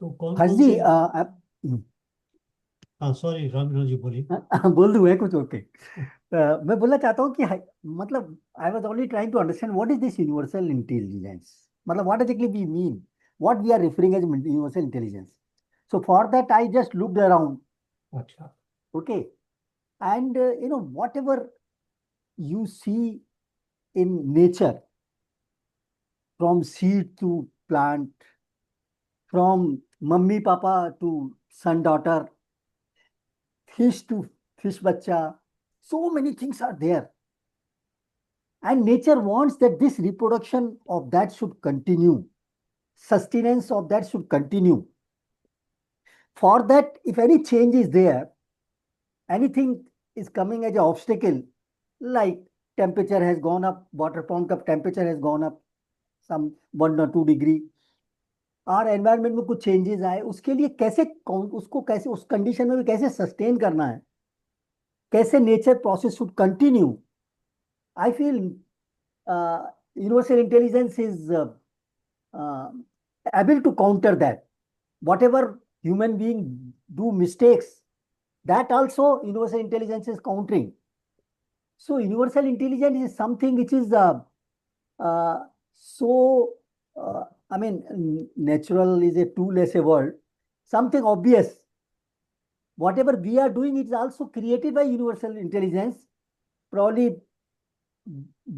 तो कौन हर्ष कौन जी से। हाँ सॉरी, राम जी बोलिए। बोल दूं मैं कुछ? ओके। मैं बोलना चाहता हूँ कि मतलब I was only trying to understand what is this universal intelligence. मतलब what exactly we mean, what we are referring as universal intelligence. So for that, I just looked around. अच्छा। Okay. And whatever you see in nature, from seed to plant, from mummy papa to son daughter, fish to fish bacha, so many things are there. And nature wants that this reproduction of that should continue, sustenance of that should continue. For that, if any change is there, anything is coming as an obstacle, like temperature has gone up, water pond का temperature has gone up some 1 or 2 degree, और environment में कुछ changes आए, उसके लिए कैसे उसको कैसे उस कंडीशन में भी कैसे सस्टेन करना है, कैसे nature process should continue. I feel universal intelligence is able to counter that. Whatever human being do mistakes, that also universal intelligence is countering. So universal intelligence is something which is uh, so, I mean, natural is a too less a word, something obvious. Whatever we are doing is also created by universal intelligence. Probably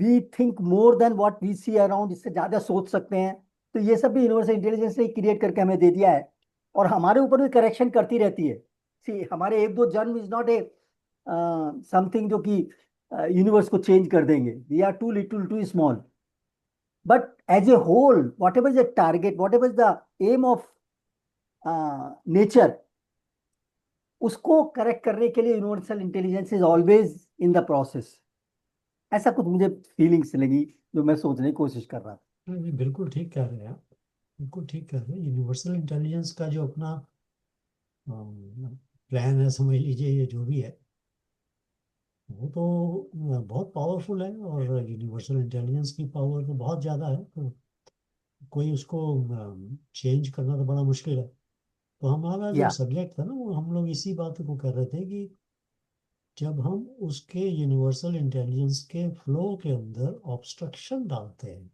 we think more than what we see around, इससे ज्यादा सोच सकते हैं. तो ये सब भी universal intelligence ने क्रिएट करके हमें दे दिया है, और हमारे ऊपर भी करेक्शन करती रहती है. सी हमारे एक दो जन्म इज नॉट ए समथिंग जो कि यूनिवर्स को चेंज कर देंगे. We are too little too small. But as a whole, whatever is the target, whatever is the aim of nature, उसको करेक्ट करने के लिए universal intelligence is always in the process. ऐसा कुछ मुझे फीलिंग्स लगी जो मैं सोचने की कोशिश कर रहा था. नहीं, बिल्कुल ठीक कह रहे हैं आप। बिल्कुल ठीक कह रहे हैं। यूनिवर्सल इंटेलिजेंस का जो अपना प्लान है, समझ लीजिए, ये जो भी है, वो तो बहुत पावरफुल है। और यूनिवर्सल इंटेलिजेंस की पावर तो बहुत ज़्यादा है। तो कोई उसको चेंज करना तो बड़ा मुश्किल है। तो हमारा जो या सब्जेक्ट था ना, वो हम लोग इसी बात को कर रहे थे कि जब हम उसके यूनिवर्सल इंटेलिजेंस के फ्लो के अंदर ऑब्स्ट्रक्शन डालते हैं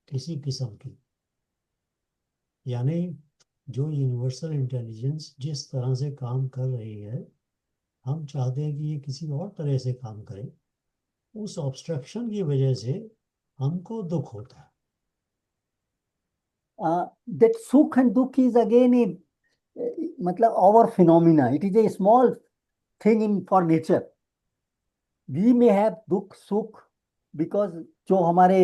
किसी किस्म की, यानी जो यूनिवर्सल इंटेलिजेंस जिस तरह से काम कर रही है, हम चाहते हैं कि ये किसी और तरह से काम करे, उस ऑब्स्ट्रक्शन की वजह से हमको दुख होता है। दैट सुख एंड दुख इज अगेन ए, मतलब our phenomena, it is a small thing in for nature. We may have दुख सुख because जो हमारे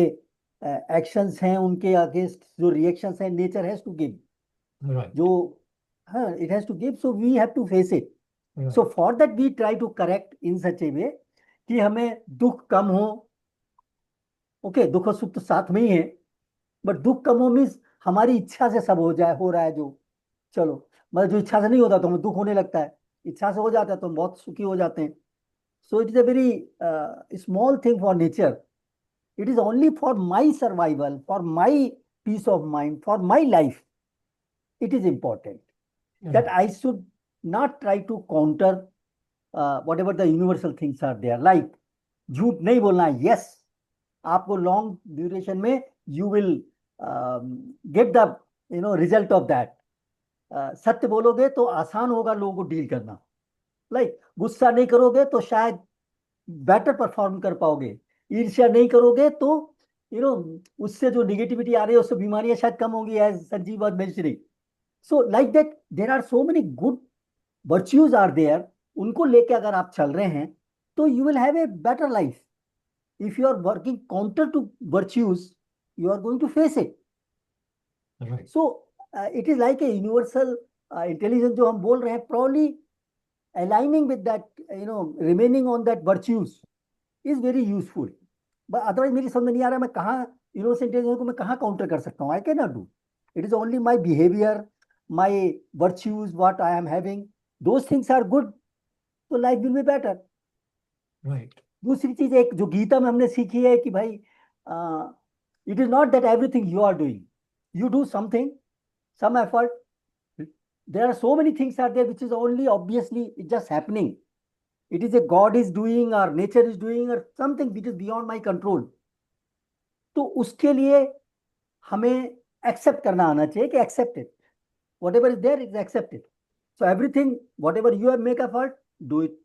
एक्शंस हैं उनके अगेंस्ट जो रिएक्शंस हैं, नेचर हैज टू गिव. जो राइट। हाँ, it has to give, so we have to face it. So right. For that we try to correct in such a way कि हमें दुख कम हो. ओके, दुख और सुख तो साथ में ही है, बट दुख कम हो मीन्स हमारी इच्छा से सब हो जाए, हो रहा है जो, चलो. मतलब जो इच्छा से नहीं होता तो हमें दुख होने लगता है, इच्छा से हो जाता है तो हम बहुत सुखी हो जाते हैं. सो it is a very small thing for nature. It is only for my survival, for my peace of mind, for my life. It is important that right. I should not try to counter whatever the universal things are there. Like झूठ नहीं बोलना है. Yes, आपको long duration में you will get the result of that. सत्य बोलोगे तो आसान होगा लोगों को डील करना. लाइक गुस्सा नहीं करोगे तो शायद बेटर परफॉर्म कर पाओगे. ईर्ष्या नहीं करोगे तो यू नो उससे जो निगेटिविटी आ रही है उससे बीमारियां शायद कम होंगी, as Sanjeev was mentioning. So like that there are so many good virtues are there. उनको लेके अगर आप चल रहे हैं तो you will have a better life. If you are working counter to virtues, you are going to face it. Right. So it is like a universal intelligence जो हम बोल रहे हैं, probably aligning with that, remaining on that virtues is very useful. But otherwise मेरी समझ में नहीं आ रहा मैं कहाँ यूनिवर्सल इंटेलिजेंस को मैं कहाँ काउंटर कर सकता हूँ. I can not do. It is only my behaviour, my virtues, what I am having. Those things are good, तो life will be better. Right. दूसरी चीज एक जो गीता में हमने सीखी है कि भाई it is not that everything you are doing, you do something, some effort, there are so many things are there which is only obviously it's just happening. It is a God is doing or nature is doing or something which is beyond my control. तो उसके लिए हमें accept करना आना चाहिए कि accept it, whatever is there is accepted. So everything, whatever you have make effort, do it.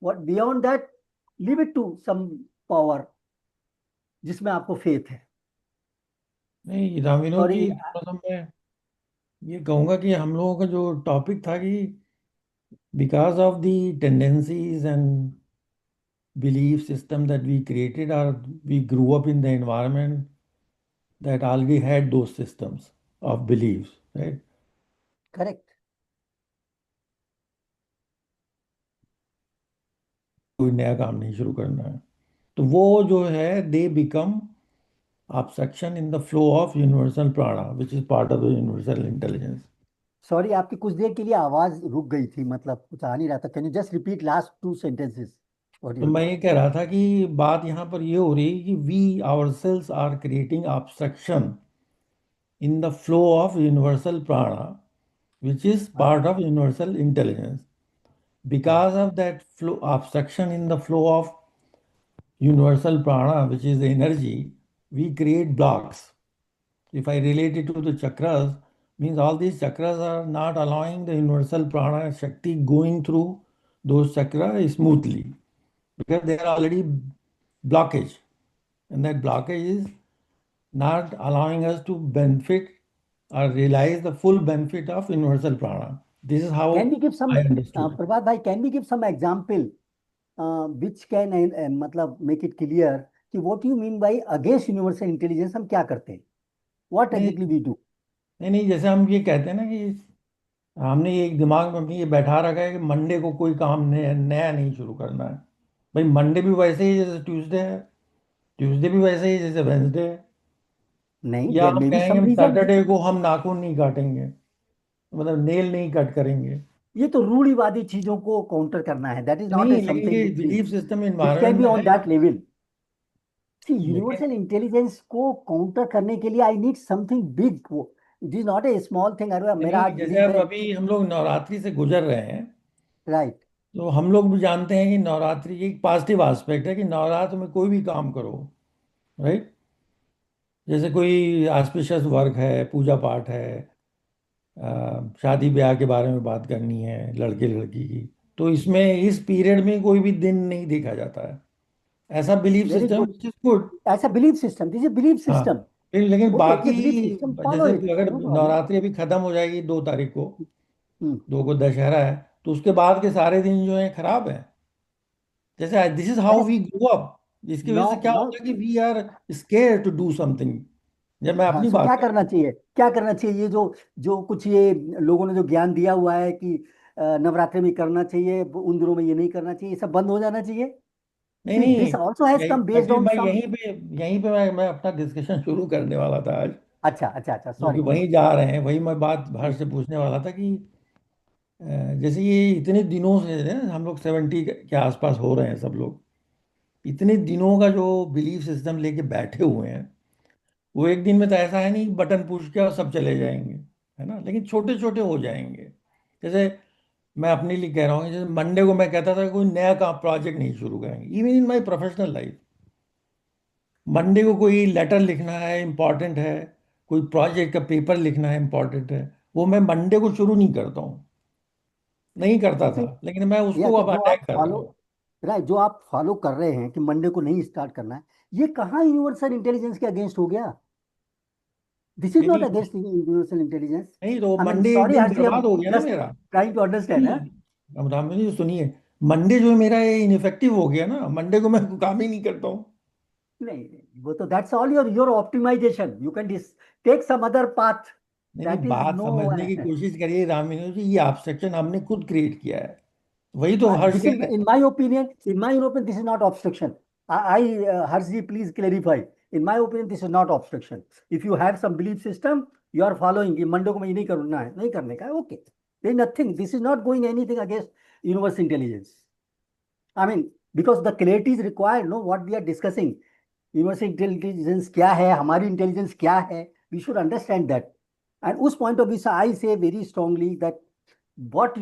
What beyond that, leave it to some power जिसमें आपको फेथ है. नहीं रामिनो सॉरी. जी, थोड़ा सा मैं ये कहूँगा कि हम लोगों का जो टॉपिक था कि because of the tendencies and belief system that we created, or we grew up in the environment that already had those systems of beliefs, right? Correct. कोई नया काम नहीं शुरू करना है, तो वो जो है they become obstruction in the flow of universal prana, which is part of the universal intelligence. Sorry, आपकी कुछ देर के लिए आवाज रुक गई थी, मतलब कुछ आ नहीं रहा था. Can you just repeat last 2 sentences? तो मैं ये कह रहा था कि बात यहाँ पर ये हो रही है कि we ourselves are creating obstruction in the flow of universal prana, which is part of universal intelligence. Because of that flow obstruction in the flow of universal prana, which is the energy, we create blocks. If I relate it to the chakras, means all these chakras are not allowing the universal prana shakti going through those chakras smoothly, because they are already blockage, and that blockage is not allowing us to benefit or realize the full benefit of universal prana. This is Can how we give some, I understood it. Prabhat bhai, can we give some example which can मतलब make it clear कि what you mean by against universal intelligence हम क्या करते हैं? What नहीं exactly we do? नहीं नहीं, जैसे हम ये कहते हैं ना कि हमने ये एक दिमाग में अपनी ये बैठा रखा है कि मंडे को कोई काम नया नया नहीं शुरू करना है. भाई मंडे भी वैसे ही जैसे ट्यूसडे है, ट्यूसडे भी वैसे ही जैसे वेंसडे है. नहीं, या there हम may be कहेंगे some reason. सैटरडे को हम नाखून नहीं काटेंगे, मतलब नेल नहीं कट करेंगे. ये तो रूढ़िवादी चीजों को काउंटर करना है. That is not a नहीं, लेकिन something ये which is belief system which can environment be में on है. that level. See, लेकिन universal intelligence को काउंटर करने के लिए I need something big. It is not a small thing. अरे मेरा नहीं, आज जैसे बिलीफ अब है. अभी हम लोग नवरात्रि से गुजर रहे हैं, राइट. तो हम लोग भी जानते हैं कि नवरात्रि की एक पॉजिटिव एस्पेक्ट है कि नवरात्र में कोई भी काम करो, राइट. जैसे कोई ऑस्पिशियस वर्क है, पूजा पाठ है, शादी ब्याह के बारे में बात करनी है लड़के लड़की की, तो इसमें इस पीरियड में कोई भी दिन नहीं देखा जाता है. ऐसा belief very system good. Which is good. ऐसा belief system, this is belief हाँ, सिस्टम. लेकिन ओके, इट्स बाकी ए बिलीफ सिस्टम, फॉलो जैसे इट, अगर नो प्रॉब्लम. नवरात्रि अभी खत्म हो जाएगी 2 तारीख को, 2 को दशहरा है, तो उसके बाद के सारे दिन जो है खराब है. जैसे this is how we grow up. इसकी वजह नो से क्या नो. होता है कि we are scare to do something. जब मैं हाँ, अपनी सो बात क्या कर करना चाहिए, क्या करना चाहिए? ये जो जो कुछ ये लोगों ने जो ज्ञान दिया हुआ है कि नवरात्रि में करना चाहिए, उन दिनों में ये नहीं करना चाहिए, ये सब बंद हो जाना चाहिए. नहीं सी, नहीं, दिस आल्सो हैज यही कम बेस्ड एक्चुअली ऑन मैं सम. यहीं पे मैं अपना डिस्कशन शुरू करने वाला था आज. अच्छा अच्छा अच्छा, क्योंकि सॉरी. वहीं जा रहे हैं, वही मैं बात बाहर से पूछने वाला था कि अ, जैसे ये इतने दिनों से है, हम लोग 70 के आसपास हो रहे हैं सब लोग, इतने दिनों का जो बिलीफ सिस्टम लेके बैठे हुए हैं, वो एक दिन में तो ऐसा है नहीं कि बटन पुश किया और सब चले जाएंगे, है ना. लेकिन छोटे छोटे हो जाएंगे. जैसे मैं अपने लिए कह रहा हूँ, जैसे मंडे को मैं कहता था कोई नया काम प्रोजेक्ट नहीं शुरू करेंगे, even in my professional life. Monday को कोई लेटर लिखना है इम्पॉर्टेंट है, कोई प्रोजेक्ट का पेपर लिखना है इम्पॉर्टेंट है, वो मैं मंडे को शुरू नहीं करता हूँ. नहीं करता था, लेकिन मैं या उसको तो अब जो अटैक आप कर रहा फॉलो, हूँ. राइट, जो आप फॉलो कर रहे हैं कि मंडे को नहीं स्टार्ट करना है, ये कहाँ यूनिवर्सल इंटेलिजेंस के अगेंस्ट हो गया? दिस इज नहीं नॉट नहीं अगेंस्ट यूनिवर्सल इंटेलिजेंस. नहीं, तो आई मीन मंडे एक सॉरी दिन हर्षी, हम बर्बाद हो गया ना जस्ट मेरा. Trying to understand. नहीं, अब राम जी सुनिए, मंडे जो है मेरा ये इनफेक्टिव हो गया ना, मंडे को मैं काम ही नहीं करता हूँ. नहीं नहीं, वो तो that's all your optimisation. You can take some other path. नहीं नहीं, दैट इज बात नो. समझने की कोशिश करिए रामिनी जी, ये ऑब्स्ट्रक्शन हमने खुद क्रिएट किया है. वही तो हर्ष This कह is, रहे हैं. in my opinion, this is not obstruction. Harshji, please clarify. In my opinion, this is not obstruction. If you have some belief system, you are following. कि मंडे को मैं ये नहीं करना है, नहीं करने का है, okay. There is nothing. This is not going anything against universal intelligence. I mean, because the clarity is required. No, what we are discussing, universal intelligence क्या है, हमारी intelligence क्या है, we should understand that. And उस point of view से I say very strongly that what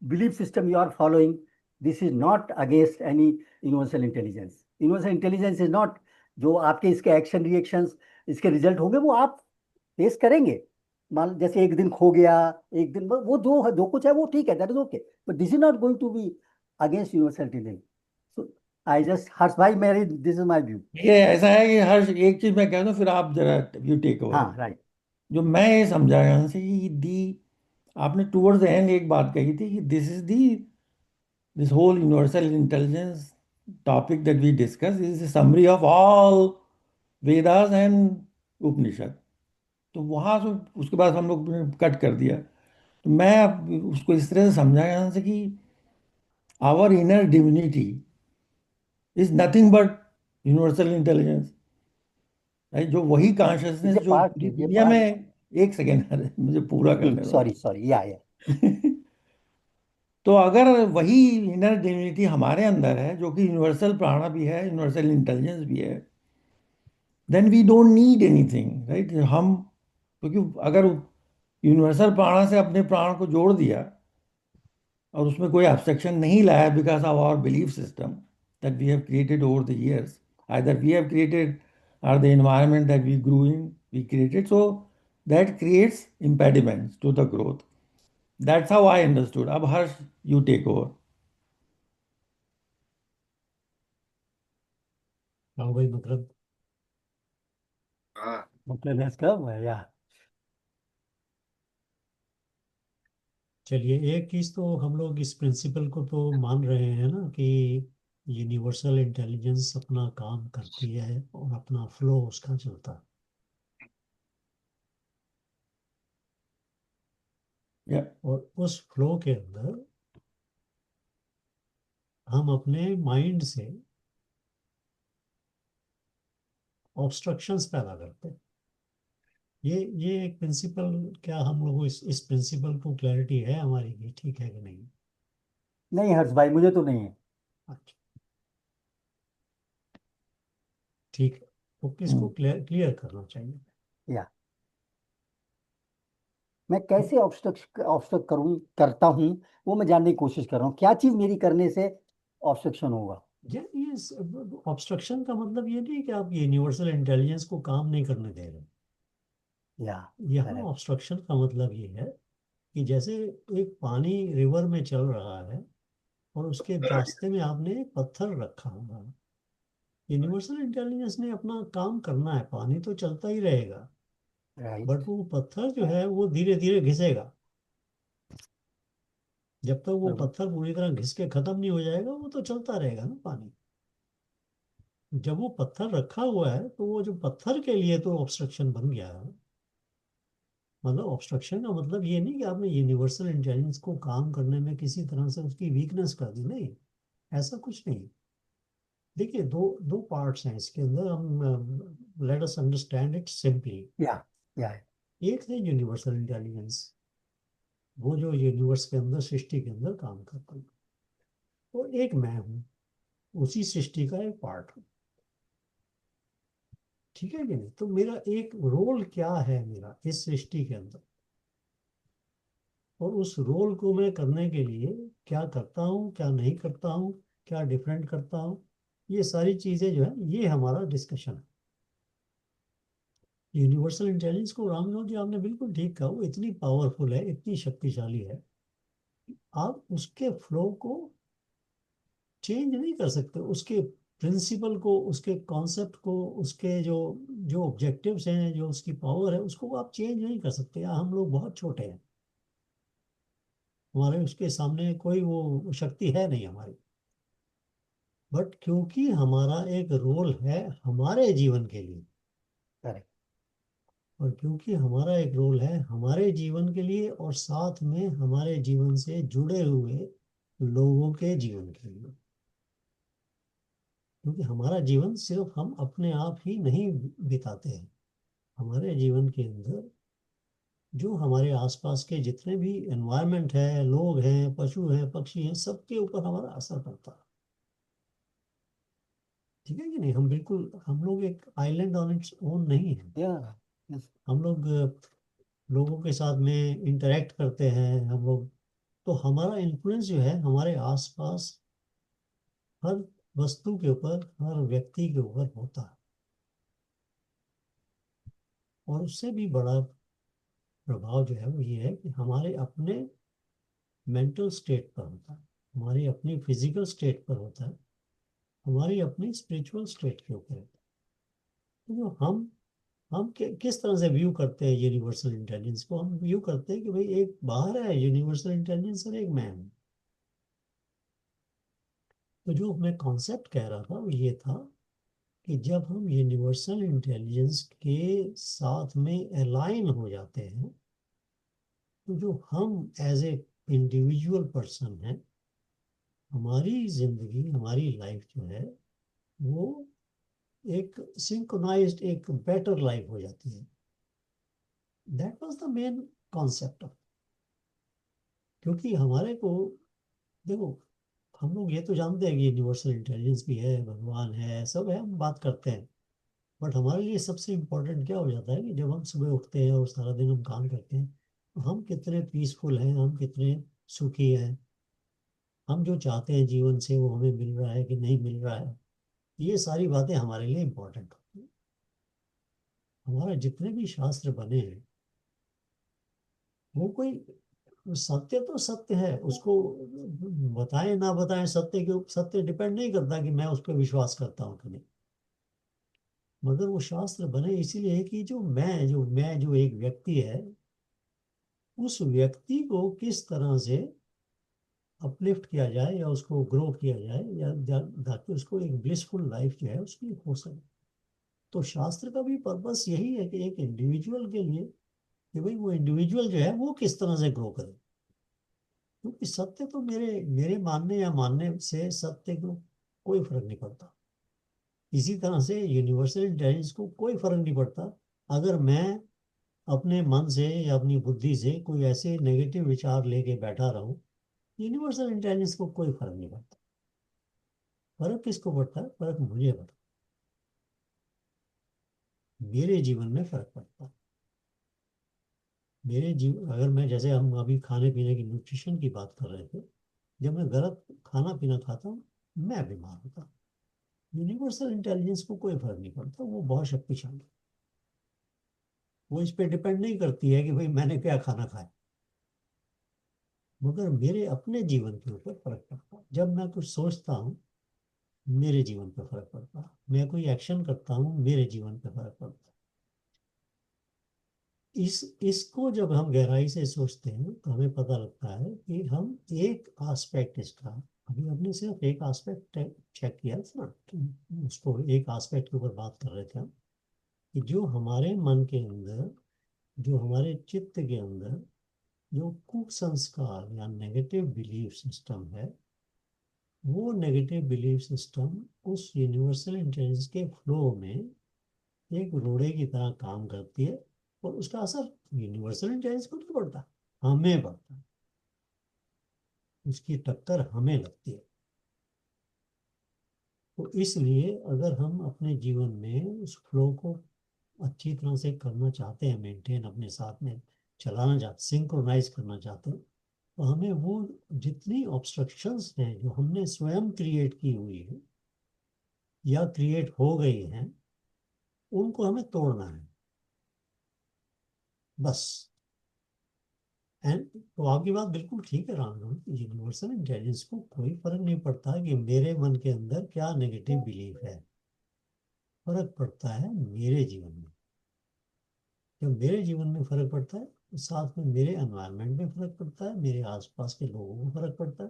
belief system you are following, this is not against any universal intelligence. Universal intelligence is not, जो आपके इसके action reactions इसके result होंगे वो आप face करेंगे। मान जैसे एक दिन खो गया, एक दिन वो दो कुछ है वो ठीक है, that is okay, but this is not going to be against universal intelligence. So I just, Harsh भाई, मेरी दिस इज माय व्यू। ये ऐसा है कि हर एक चीज मैं कह दूं फिर आप जरा यू टेक ओवर। हाँ राइट। जो मैं ये समझा यहाँ से कि दी आपने टूवर्ड्स द एंड एक बात कही थी कि this is the this whole universal intelligence topic that we discuss is a summary of all Vedas and Upanishad। तो वहाँ से उसके बाद हम लोग ने कट कर दिया। तो मैं अब उसको इस तरह से समझा यहाँ से कि our inner divinity is nothing but universal intelligence, right? जो वही कॉन्शियसनेस ये जो पार्ट, पूरी ये दुनिया पार्ट। में, एक सेकेंड मुझे पूरा करने दो। सॉरी सॉरी, या तो अगर वही इनर डिविनिटी हमारे अंदर है जो कि यूनिवर्सल प्राणा भी है, यूनिवर्सल इंटेलिजेंस भी है, then we don't need anything, right? हम, क्योंकि अगर यूनिवर्सल प्राणा से अपने प्राण को जोड़ दिया और उसमें कोई एब्स्ट्रक्शन नहीं लाया because of our belief system that we have created over the years, either we have created or the environment that we grew in, we created, so that creates impediments to the growth. That's how I understood. Ab Harsh, you take over. हाँ भाई, मतलब हाँ मतलब इसका या चलिए, एक चीज तो हम लोग इस प्रिंसिपल को तो मान रहे हैं ना कि यूनिवर्सल इंटेलिजेंस अपना काम करती है और अपना फ्लो उसका चलता है। Yeah. और उस फ्लो के अंदर हम अपने माइंड से ऑब्स्ट्रक्शंस पैदा करते हैं। ये एक प्रिंसिपल, क्या हम लोग इस प्रिंसिपल को क्लैरिटी है हमारी कि ठीक है कि नहीं? नहीं हर्ष भाई, मुझे तो नहीं है। अच्छा, ठीक है, तो किसको क्लियर करना चाहिए? या मैं कैसे ऑब्स्ट्रक्ट करता हूँ, वो मैं जानने की कोशिश कर रहा हूँ, क्या चीज मेरी करने से ऑब्स्ट्रक्शन होगा। ये ऑब्स्ट्रक्शन का मतलब ये नहीं कि आप यूनिवर्सल इंटेलिजेंस को काम नहीं करने दे रहे। या यहाँ करेक्ट। ऑब्स्ट्रक्शन का मतलब ये है कि जैसे एक पानी रिवर में चल रहा है और उसके रास्ते में आपने एक पत्थर रखा हुआ है। यूनिवर्सल इंटेलिजेंस ने अपना काम करना है, पानी तो चलता ही रहेगा, राइट। बट वो पत्थर जो है वो धीरे धीरे घिसेगा। जब तक वो पत्थर पूरी तरह घिस के खत्म नहीं हो जाएगा वो तो चलता रहेगा ना पानी। जब वो पत्थर रखा हुआ है तो वो जो पत्थर के लिए तो ऑब्स्ट्रक्शन बन गया है। मतलब ऑब्स्ट्रक्शन का मतलब ये नहीं कि आपने यूनिवर्सल इंटेलिजेंस को काम करने में किसी तरह से उसकी वीकनेस कर दी, नहीं, ऐसा कुछ नहीं। देखिए, दो दो पार्ट्स हैं इसके अंदर, हम let us understand it simply. या एक है यूनिवर्सल इंटेलिजेंस, वो जो यूनिवर्स के अंदर, सृष्टि के अंदर काम करता है, और एक मैं हूँ, उसी सृष्टि का एक पार्ट हूँ। ठीक है कि नहीं? तो मेरा एक रोल क्या है मेरा इस सृष्टि के अंदर, और उस रोल को मैं करने के लिए क्या करता हूँ, क्या नहीं करता हूँ, क्या डिफरेंट करता हूँ, ये सारी चीजें जो है ये हमारा डिस्कशन है। यूनिवर्सल इंटेलिजेंस को रामनाथ जी आपने बिल्कुल ठीक कहा, वो इतनी पावरफुल है, इतनी शक्तिशाली है, आप उसके फ्लो को चेंज नहीं कर सकते। उसके प्रिंसिपल को, उसके कॉन्सेप्ट को, उसके जो जो ऑब्जेक्टिव्स हैं, जो उसकी पावर है, उसको आप चेंज नहीं कर सकते। हम लोग बहुत छोटे हैं, हमारे उसके सामने कोई वो शक्ति है नहीं हमारी। बट क्योंकि हमारा एक रोल है हमारे जीवन के लिए, करेक्ट। और क्योंकि हमारा एक रोल है हमारे जीवन के लिए और साथ में हमारे जीवन से जुड़े हुए लोगों के जीवन के लिए, क्योंकि हमारा जीवन सिर्फ हम अपने आप ही नहीं बिताते हैं। हमारे जीवन के अंदर जो हमारे आसपास के जितने भी एनवायरनमेंट है, लोग हैं, पशु हैं, पक्षी हैं, सबके ऊपर हमारा असर पड़ता है। ठीक है कि नहीं? हम लोग एक आइलैंड ऑन इट्स ओन नहीं है। या हम लोग लोगों के साथ में इंटरेक्ट करते हैं, हम लोग, तो हमारा इन्फ्लुएंस जो है हमारे आसपास हर वस्तु के ऊपर, हर व्यक्ति के ऊपर होता है, और उससे भी बड़ा प्रभाव जो है वो ये है कि हमारे अपने मेंटल स्टेट पर होता है, हमारी अपनी फिजिकल स्टेट पर होता है, हमारी अपनी स्पिरिचुअल स्टेट के ऊपर होता है। तो जो हम किस तरह से व्यू करते हैं यूनिवर्सल इंटेलिजेंस को, हम व्यू करते हैं कि भाई एक बाहर है यूनिवर्सल इंटेलिजेंस और एक मैं हूँ। तो जो मैं कॉन्सेप्ट कह रहा था वो ये था कि जब हम यूनिवर्सल इंटेलिजेंस के साथ में अलाइन हो जाते हैं, तो जो हम एज ए इंडिविजुअल पर्सन है, हमारी जिंदगी, हमारी लाइफ जो है वो एक सिंक्रोनाइज्ड, एक बेटर लाइफ हो जाती है। That was the main concept of, क्योंकि हमारे को देखो, हम लोग ये तो जानते हैं कि यूनिवर्सल इंटेलिजेंस भी है, भगवान है, सब है, हम बात करते हैं। बट हमारे लिए सबसे इम्पोर्टेंट क्या हो जाता है कि जब हम सुबह उठते हैं और सारा दिन हम काम करते हैं, तो हम कितने पीसफुल हैं, हम कितने सुखी हैं, हम जो चाहते हैं जीवन से वो हमें मिल रहा है कि नहीं मिल रहा है, ये सारी बातें हमारे लिए इम्पोर्टेंट होती हैं। हमारे जितने भी शास्त्र बने हैं वो कोई सत्य तो सत्य है, उसको बताएं ना बताएं, सत्य के सत्य डिपेंड नहीं करता कि मैं उस पर विश्वास करता हूँ कि नहीं। मगर वो शास्त्र बने इसीलिए कि जो एक व्यक्ति है, उस व्यक्ति को किस तरह से अपलिफ्ट किया जाए या उसको ग्रो किया जाए, या ताकि उसको एक ब्लिसफुल लाइफ जो है उसकी हो सके। तो शास्त्र का भी पर्पस यही है कि एक इंडिविजुअल के लिए, कि भाई वो इंडिविजुअल जो है वो किस तरह से ग्रो करे। क्योंकि सत्य तो मेरे मेरे मानने या मानने से सत्य को कोई फर्क नहीं पड़ता। इसी तरह से यूनिवर्सल इंटेलिजेंस को कोई फर्क नहीं पड़ता अगर मैं अपने मन से या अपनी बुद्धि से कोई ऐसे नेगेटिव विचार लेके बैठा रहूं। यूनिवर्सल इंटेलिजेंस को कोई फर्क नहीं पड़ता। फर्क किसको पड़ता है? फर्क मुझे पड़ता है, मेरे जीवन में फर्क पड़ता है। मेरे जीवन, अगर मैं, जैसे हम अभी खाने पीने की न्यूट्रिशन की बात कर रहे थे, जब मैं गलत खाना पीना खाता हूँ मैं बीमार होता हूँ। यूनिवर्सल इंटेलिजेंस को कोई फर्क नहीं पड़ता, वो बहुत शक्तिशाली है। वो इस पे डिपेंड नहीं करती है कि भाई मैंने क्या खाना खाया। मगर मेरे अपने जीवन के ऊपर फर्क पड़ता है। जब मैं कुछ सोचता हूँ मेरे जीवन पे फर्क पड़ता है, मैं कोई एक्शन करता हूँ मेरे जीवन पे फर्क पड़ता है। इसको जब हम गहराई से सोचते हैं तो हमें पता लगता है कि हम एक आस्पेक्ट इसका, अभी हमने सिर्फ एक आस्पेक्ट चेक किया था ना, उसको एक आस्पेक्ट के ऊपर बात कर रहे थे हम, कि जो हमारे मन के अंदर, जो हमारे चित्त के अंदर जो कुसंस्कार या नेगेटिव बिलीफ सिस्टम है, वो नेगेटिव बिलीफ सिस्टम उस यूनिवर्सल इंटेलिजेंस के फ्लो में एक रोड़े की तरह काम करती है, और उसका असर यूनिवर्सल इंटेलिजेंस को नहीं पड़ता, हमें पड़ता है। उसकी टक्कर हमें लगती है। तो इसलिए अगर हम अपने जीवन में उस फ्लो को अच्छी तरह से करना चाहते हैं, मेंटेन अपने साथ में चलाना चाहते, सिंक्रोनाइज करना चाहते हैं, तो हमें वो जितनी ऑब्स्ट्रक्शंस हैं जो हमने स्वयं क्रिएट की हुई है या क्रिएट हो गई हैं, उनको हमें तोड़ना है, बस। एंड तो आपकी बात बिल्कुल ठीक है राम, यूनिवर्सल इंटेलिजेंस को कोई फर्क नहीं पड़ता कि मेरे मन के अंदर क्या नेगेटिव बिलीफ है। फर्क पड़ता है मेरे जीवन में। जब मेरे जीवन में फर्क पड़ता है तो साथ में मेरे एनवायरनमेंट में फर्क पड़ता है, मेरे आसपास के लोगों को फर्क पड़ता है,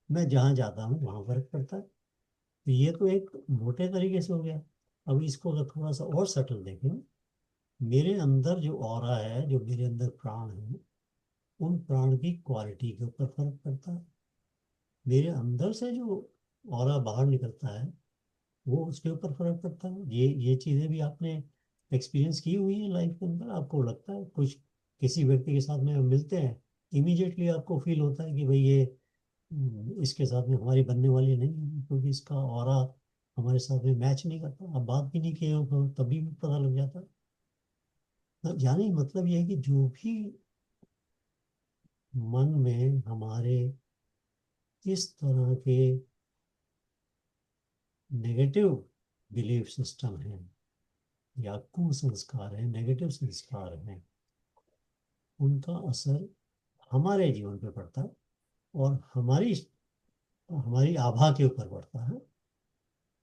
मैं जहाँ जाता हूँ वहाँ फर्क पड़ता है। तो ये तो एक मोटे तरीके से हो गया। अब इसको अगर थोड़ा सा और सटल देखें, मेरे अंदर जो ऑरा है, जो मेरे अंदर प्राण है, उन प्राण की क्वालिटी के ऊपर फर्क पड़ता है। मेरे अंदर से जो ऑरा बाहर निकलता है वो उसके ऊपर फर्क पड़ता है। ये चीज़ें भी आपने एक्सपीरियंस की हुई है लाइफ के अंदर। आपको लगता है कुछ, किसी व्यक्ति के साथ में हम मिलते हैं, इमीडिएटली आपको फील होता है कि भाई ये इसके साथ में हमारी बनने वाली नहीं है, क्योंकि इसका ऑरा हमारे साथ में मैच नहीं करता। आप बात भी नहीं किए हो तभी भी पता लग जाता है। यानी मतलब ये है कि जो भी मन में हमारे इस तरह के नेगेटिव बिलीफ सिस्टम हैं या कुसंस्कार हैं, नेगेटिव संस्कार हैं, उनका असर हमारे जीवन पे पड़ता है और हमारी आभा के ऊपर पड़ता है,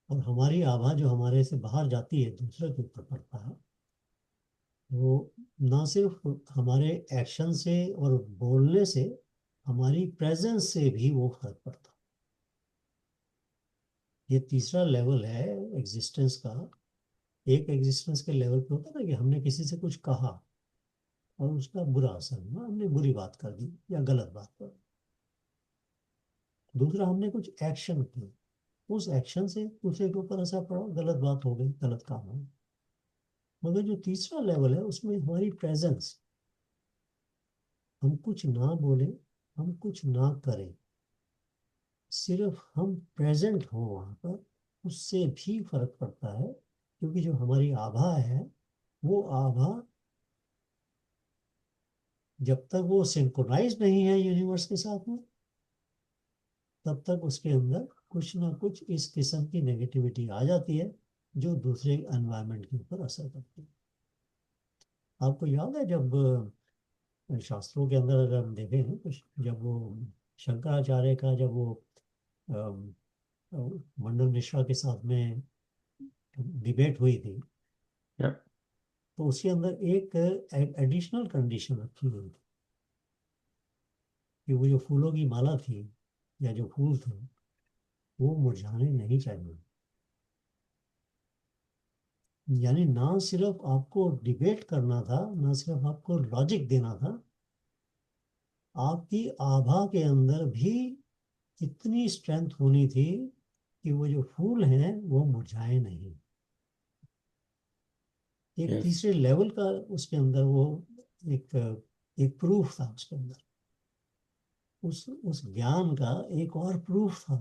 और हमारी आभा जो हमारे से बाहर जाती है दूसरे के ऊपर पड़ता है, वो ना सिर्फ हमारे एक्शन से और बोलने से, हमारी प्रेजेंस से भी वो फर्क पड़ता है। ये तीसरा लेवल है एग्जिस्टेंस का। एक एग्जिस्टेंस के लेवल पे होता है ना कि हमने किसी से कुछ कहा और उसका बुरा असर हुआ, हमने बुरी बात कर दी या गलत बात कर दी। दूसरा, हमने कुछ एक्शन किया, उस एक्शन से दूसरे के ऊपर असर पड़ा, गलत बात हो गई, गलत काम हो गया। मगर जो तीसरा लेवल है उसमें हमारी प्रेजेंस, हम कुछ ना बोले, हम कुछ ना करें, सिर्फ हम प्रेजेंट हो वहाँ पर, उससे भी फर्क पड़ता है। क्योंकि जो हमारी आभा है, वो आभा जब तक वो सिंक्रोनाइज नहीं है यूनिवर्स के साथ में, तब तक उसके अंदर कुछ ना कुछ इस किस्म की नेगेटिविटी आ जाती है जो दूसरे एनवायरनमेंट के ऊपर असर करती है। आपको याद है जब शास्त्रों के अंदर अगर हम देखें तो जब वो शंकराचार्य का जब वो अम, मंडन मिश्रा के साथ में डिबेट हुई थी, Yep. तो उसके अंदर एक एडिशनल कंडीशन रखी हुई थी कि वो जो फूलों की माला थी या जो फूल थे, वो मुरझाने नहीं चाहिए। यानी ना सिर्फ आपको डिबेट करना था, ना सिर्फ आपको लॉजिक देना था, आपकी आभा के अंदर भी इतनी स्ट्रेंथ होनी थी कि वो जो फूल हैं वो मुरझाए नहीं। एक Yes. तीसरे लेवल का उसके अंदर वो एक एक प्रूफ था उसके अंदर, उस ज्ञान का एक और प्रूफ था।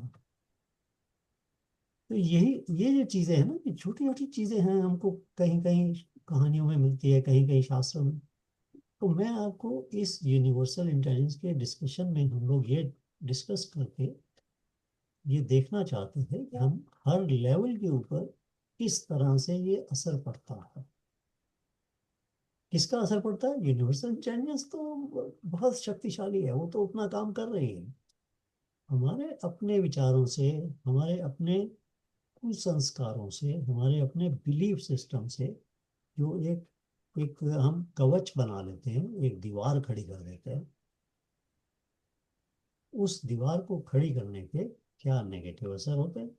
तो यही ये जो चीजें हैं ना, कि छोटी छोटी चीजें हैं, हमको कहीं कहीं कहानियों में मिलती है, कहीं कहीं शास्त्रों में। तो मैं आपको इस यूनिवर्सल इंटेलिजेंस के डिस्कशन में हम लोग ये डिस्कस करके ये देखना चाहते थे कि हम हर लेवल के ऊपर किस तरह से ये असर पड़ता है। किसका असर पड़ता है? यूनिवर्सल इंटेलिजेंस तो बहुत शक्तिशाली है, वो तो अपना काम कर रही है। हमारे अपने विचारों से, हमारे अपने कुसंस्कारों से, हमारे अपने बिलीफ सिस्टम से जो एक एक हम कवच बना लेते हैं, एक दीवार खड़ी कर देते हैं, उस दीवार को खड़ी करने के क्या नेगेटिव असर होते हैं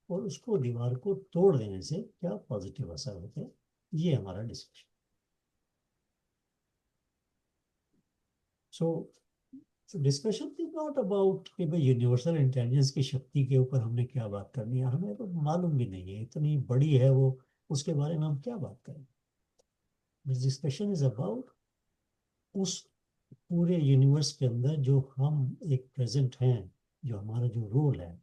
और उसको दीवार को तोड़ देने से क्या पॉजिटिव असर होते हैं, ये हमारा discussion. So discussion is not about कि भाई यूनिवर्सल इंटेलिजेंस की शक्ति के ऊपर हमने क्या बात करनी है, हमें तो मालूम भी नहीं है, इतनी बड़ी है वो, उसके बारे में हम क्या बात करें। दिस डिस्कशन इज अबाउट उस पूरे यूनिवर्स के अंदर जो हम एक प्रेजेंट हैं, जो हमारा जो रोल है,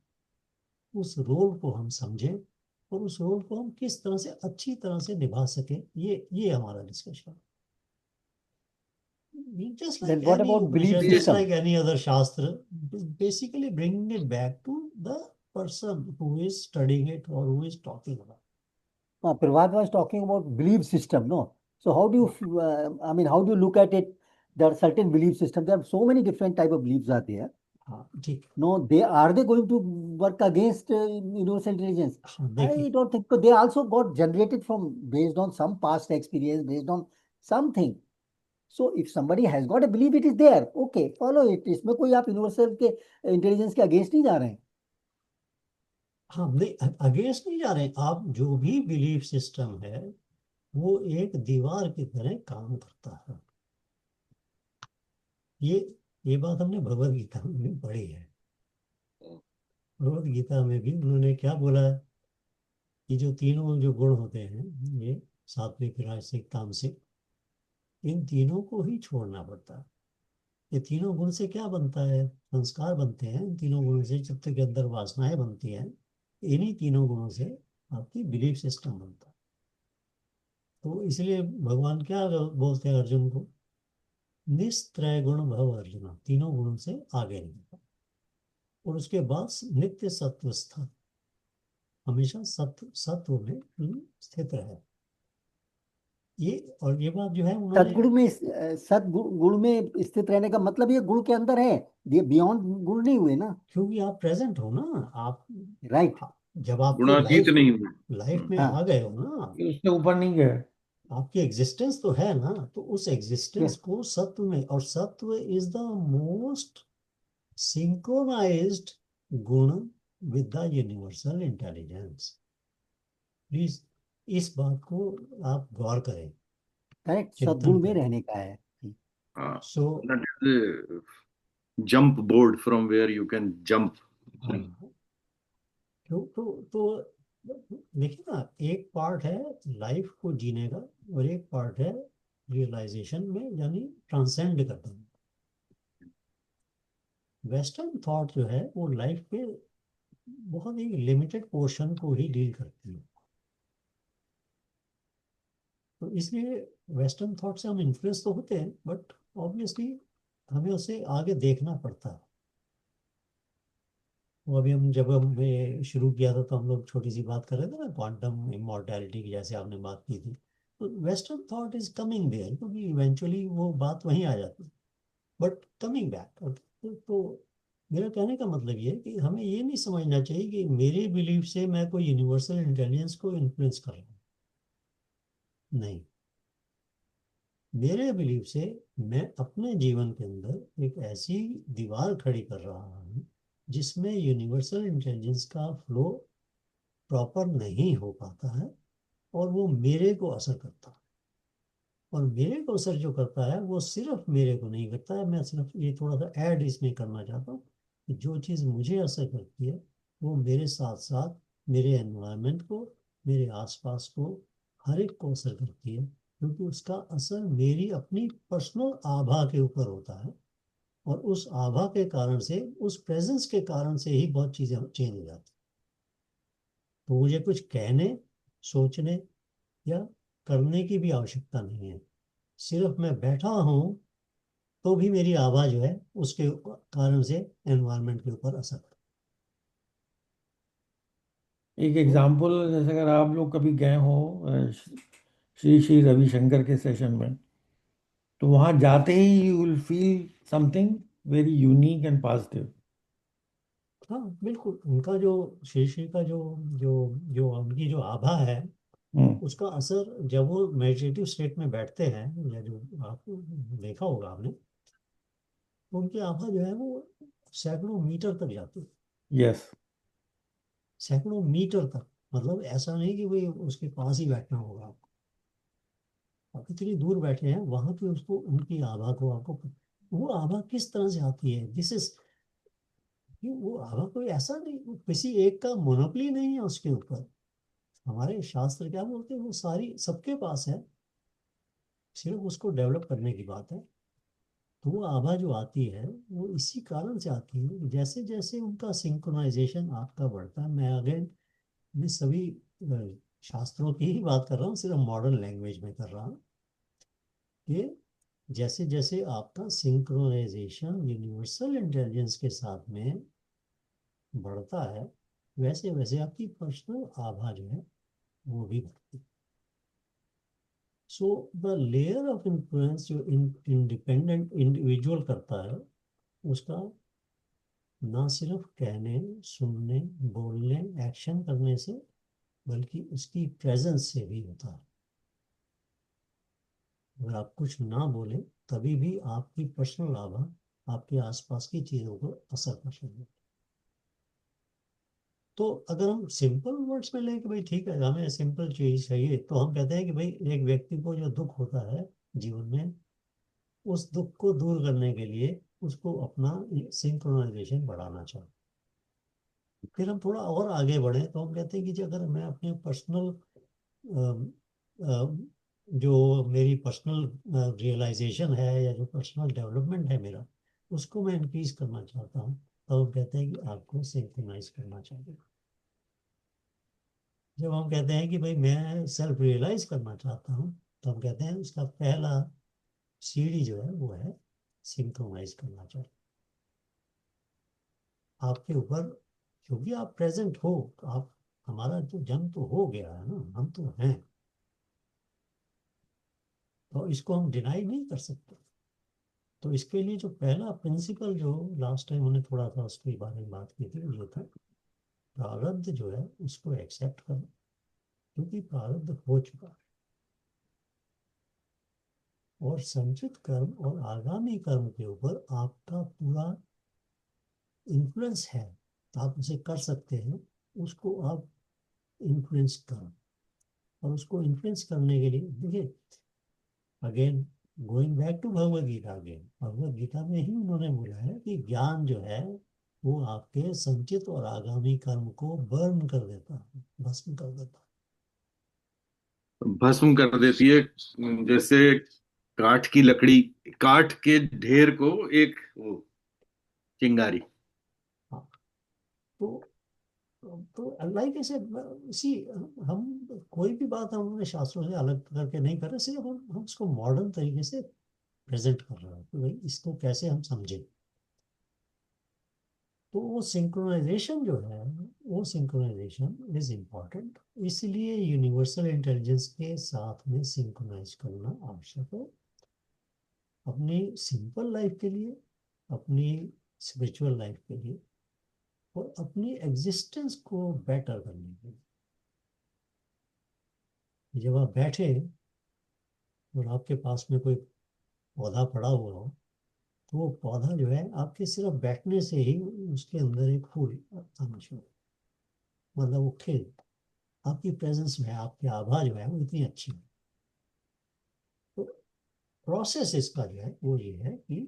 उस रोल को हम समझें और उस रोल को हम किस तरह से अच्छी तरह से निभा सकें, ये हमारा discussion. Just like Then what any about belief Upanishad, just system? like any other Shastra, basically bringing it back to the person who is studying it or who is talking about. Prabhat was talking about belief system, no? So how do you, I mean, how do you look at it? There are certain belief systems. There are so many different type of beliefs are there. हाँ ठीक। No, they going to work against universal intelligence? हाँ I देखिए, don't think so. They also got generated from based on some past experience, based on something. So if somebody has got a belief, it is there. Okay, follow it. इसमें कोई आप universal के intelligence के against नहीं जा रहे हैं. हाँ नहीं, अगेंस्ट नहीं जा रहे हैं आप। जो भी बिलीफ सिस्टम है वो एक दीवार की तरह काम करता है। ये ये बात हमने भगवत गीता में भी पढ़ी है। भगवत गीता में भी उन्होंने क्या बोला है कि जो तीनों जो गुण होते हैं, ये सात्विक, राजसिक, तामसिक, इन तीनों को ही छोड़ना पड़ता है। ये तीनों गुण से क्या बनता है? संस्कार बनते हैं। इन तीनों गुणों से चित्त के अंदर वासनाएं बनती हैं। इन्हीं तीनों गुणों से आपकी बिलीफ सिस्टम बनता है। तो इसलिए भगवान क्या बोलते हैं अर्जुन को, निस्त्रय गुण भव अर्जुना, तीनों गुणों से आगे नहीं। और उसके बाद नित्य सत्वस्था, हमेशा सत्व में स्थित है। ये और ये बात जो है उन्होंने, सदगुण में सदगुण में स्थित रहने का मतलब ये गुण के अंदर है, ये बियॉन्ड गुण नहीं हुए ना। क्योंकि आप प्रेजेंट हो ना, राइट। जब आपके गुणातीत लाइफ नहीं हुए। लाइफ में हाँ। आ गए हो ना, ये उससे ऊपर नहीं गए। आपकी एग्जिस्टेंस तो है ना, तो उस एग्जिस्टेंस को सत्व में, और सत्व इज द मोस्ट सिंक्रोनाइज्ड गुण with the universal intelligence. Please इस बात को आप गौर करें, करेक्ट, चिंतन सदगुण में करें। रहने का है। हाँ, सो that is a jump board from where you can jump. तो देखिए ना, एक पार्ट है लाइफ को जीने का, और एक पार्ट है रियलाइजेशन में, यानी ट्रांसेंड करना। वेस्टर्न थॉट जो है वो लाइफ के बहुत ही लिमिटेड पोर्शन को ही डील करती है। तो इसलिए वेस्टर्न थॉट से हम इन्फ्लुएंस तो होते हैं, बट ऑब्वियसली हमें उसे आगे देखना पड़ता है। वो अभी हम जब हमने शुरू किया था तो हम लोग छोटी सी बात कर रहे थे ना, क्वांटम इमॉर्टैलिटी की, जैसे आपने बात की थी। तो western thought is coming there, क्योंकि इवेंचुअली वो बात वहीं आ जाती है, बट कमिंग बैक। तो मेरा कहने का मतलब ये है कि हमें ये नहीं समझना चाहिए कि मेरे बिलीफ से मैं कोई यूनिवर्सल इंटेलिजेंस को इन्फ्लुएंस कर रहा हूँ। नहीं, मेरे बिलीफ से मैं अपने जीवन के अंदर एक ऐसी दीवार खड़ी कर रहा हूँ जिसमें यूनिवर्सल इंटेलिजेंस का फ्लो प्रॉपर नहीं हो पाता है, और वो मेरे को असर करता है। और मेरे को असर जो करता है वो सिर्फ मेरे को नहीं करता है। मैं सिर्फ ये थोड़ा सा ऐड इसमें करना चाहता हूँ कि जो चीज़ मुझे असर करती है वो मेरे साथ साथ मेरे एनवायरनमेंट को, मेरे आसपास को, हर एक को असर करती है, क्योंकि उसका असर मेरी अपनी पर्सनल आभा के ऊपर होता है। और उस आभा के कारण से, उस प्रेजेंस के कारण से ही बहुत चीज़ें चेंज हो जाती हैं। तो मुझे कुछ कहने, सोचने या करने की भी आवश्यकता नहीं है। सिर्फ मैं बैठा हूँ तो भी मेरी आवाज जो है उसके कारण से एनवायरनमेंट के ऊपर असर पड़ता एक है। तो एग्जाम्पल, जैसे अगर आप लोग कभी गए हो श्री श्री रविशंकर के सेशन में, तो वहाँ जाते ही you will feel something very unique and positive. हाँ बिल्कुल, उनका जो श्री श्री का जो जो जो उनकी जो आभा है, हम्म। उसका असर जब वो मेडिटेटिव स्टेट में बैठते हैं, या जो आप देखा होगा आपने, तो उनकी आभा जो है वो सैकड़ों मीटर तक जाती है। यस। सैकड़ों मीटर तक, मतलब ऐसा नहीं कि भाई उसके पास ही बैठना होगा आपको। आप इतनी दूर बैठे हैं वहां पे, उसको, उनकी आभा को आपको, वो आभा किस तरह से आती है, दिस इज, वो आभा कोई ऐसा नहीं, वो किसी एक का मोनोपली नहीं है उसके ऊपर। हमारे शास्त्र क्या बोलते हैं, वो सारी सबके पास है, सिर्फ उसको डेवलप करने की बात है। तो वो आभा जो आती है वो इसी कारण से आती है, जैसे जैसे उनका सिंक्रोनाइजेशन आपका बढ़ता है। मैं अगेन, मैं सभी शास्त्रों की ही बात कर रहा हूँ, सिर्फ मॉडर्न लैंग्वेज में कर रहा हूँ, कि जैसे जैसे आपका सिंक्रोनाइजेशन यूनिवर्सल इंटेलिजेंस के साथ में बढ़ता है, वैसे वैसे आपकी पर्सनल आभा जो है वो भी बढ़ती है। So the layer of influence जो इंडिपेंडेंट इंडिविजुअल करता है, उसका ना सिर्फ कहने, सुनने, बोलने, एक्शन करने से, बल्कि उसकी प्रेजेंस से भी होता है। अगर आप कुछ ना बोले तभी भी आपकी पर्सनल आभा आपके आसपास की चीजों को असर कर सकती है। तो अगर हम सिंपल वर्ड्स में लें कि भाई ठीक है, हमें सिंपल चीज चाहिए, तो हम कहते हैं कि भाई एक व्यक्ति को जो दुख होता है जीवन में, उस दुख को दूर करने के लिए उसको अपना सिंक्रोनाइजेशन बढ़ाना चाहिए। फिर हम थोड़ा और आगे बढ़े तो हम कहते हैं कि जो अगर मैं अपने पर्सनल, जो मेरी पर्सनल रियलाइजेशन है या जो पर्सनल डेवलपमेंट है मेरा, उसको मैं इंक्रीज करना चाहता हूँ, तो हम कहते हैं कि आपको सिंक्रोनाइज करना चाहिए। जब हम कहते हैं कि भाई मैं सेल्फ रियलाइज करना चाहता हूँ, तो हम कहते हैं उसका पहला सीढ़ी जो है वो है सिंक्रोनाइज करना चाहिए आपके ऊपर, क्योंकि आप प्रेजेंट हो, आप, हमारा तो जन्म तो हो गया है ना, हम तो हैं, तो इसको हम डिनाई नहीं कर सकते। तो इसके लिए जो पहला प्रिंसिपल जो लास्ट टाइम हमने थोड़ा सा उसके बारे में बात की थी, वो ये था प्रारब्ध जो है उसको एक्सेप्ट करो, क्योंकि प्रारब्ध हो चुका है, और संचित कर्म और आगामी कर्म के ऊपर आपका पूरा इन्फ्लुएंस है, आप उसे कर सकते हैं, उसको आप इन्फ्लुएंस करो। और उसको इन्फ्लुएंस करने के लिए देखिए, again going back to Bhagavad Gita, again Bhagavad Gita में ही उन्होंने बोला है कि ज्ञान जो है वो आपके संचित और आगामी कर्म को बर्न कर देता है, भस्म कर देता है। भस्म कर देती है, जैसे काठ की लकड़ी, काठ के ढेर को एक वो चिंगारी। हाँ, तो लाइक ऐसे सी, हम कोई भी बात हम अपने शास्त्रों से अलग करके नहीं कर रहे, सिर्फ हम उसको मॉडर्न तरीके से प्रेजेंट कर रहे हैं कि भाई इसको कैसे हम समझें। तो वो सिंक्रोनाइजेशन जो है, वो सिंक्रोनाइजेशन इज इम्पॉर्टेंट, इसलिए यूनिवर्सल इंटेलिजेंस के साथ में सिंक्रोनाइज करना आवश्यक है, अपनी सिंपल लाइफ के लिए, अपनी स्पिरिचुअल लाइफ के लिए, और अपनी एग्जिस्टेंस को बेटर करने के लिए। जब आप बैठे और आपके पास में कोई पौधा पड़ा हुआ हो, तो वो पौधा जो है आपके सिर्फ बैठने से ही उसके अंदर एक फूल आना शुरू, मतलब वो खिल, आपकी प्रेजेंस में आपकी आभा जो है वो इतनी अच्छी है। तो प्रोसेस इसका जो है वो ये है कि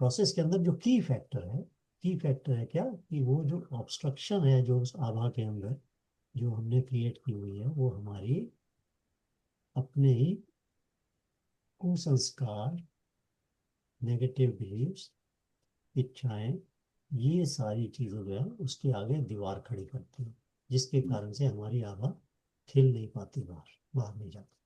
प्रोसेस के अंदर जो की फैक्टर है क्या, कि वो जो ऑब्स्ट्रक्शन है जो उस आभा के अंदर जो हमने क्रिएट की हुई है, वो हमारी अपने ही कुसंस्कार, नेगेटिव बिलीव्स, इच्छाएं, ये सारी चीजें जो है उसके आगे दीवार खड़ी करती है, जिसके कारण से हमारी आभा खिल नहीं पाती, बाहर बाहर नहीं जाती।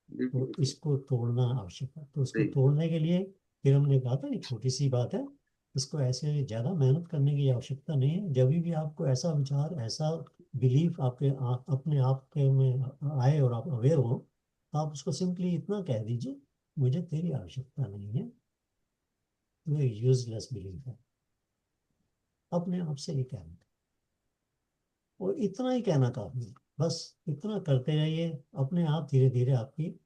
तो बिल्कुल इसको तोड़ना आवश्यक है, तो इसको सही। तोड़ने के लिए फिर हमने कहा था ये छोटी सी बात है, इसको ऐसे ज़्यादा मेहनत करने की आवश्यकता नहीं है। जब भी आपको ऐसा विचार, ऐसा बिलीफ अपने आप के में आए और आप अवेयर हो, तो आप उसको सिंपली इतना कह दीजिए, मुझे तेरी आवश्यकता नहीं है, वो यूजलेस बिलीफ है, अपने आप से ही कहना। और इतना ही कहना काफी है, बस इतना करते रहिए, अपने आप धीरे धीरे आपकी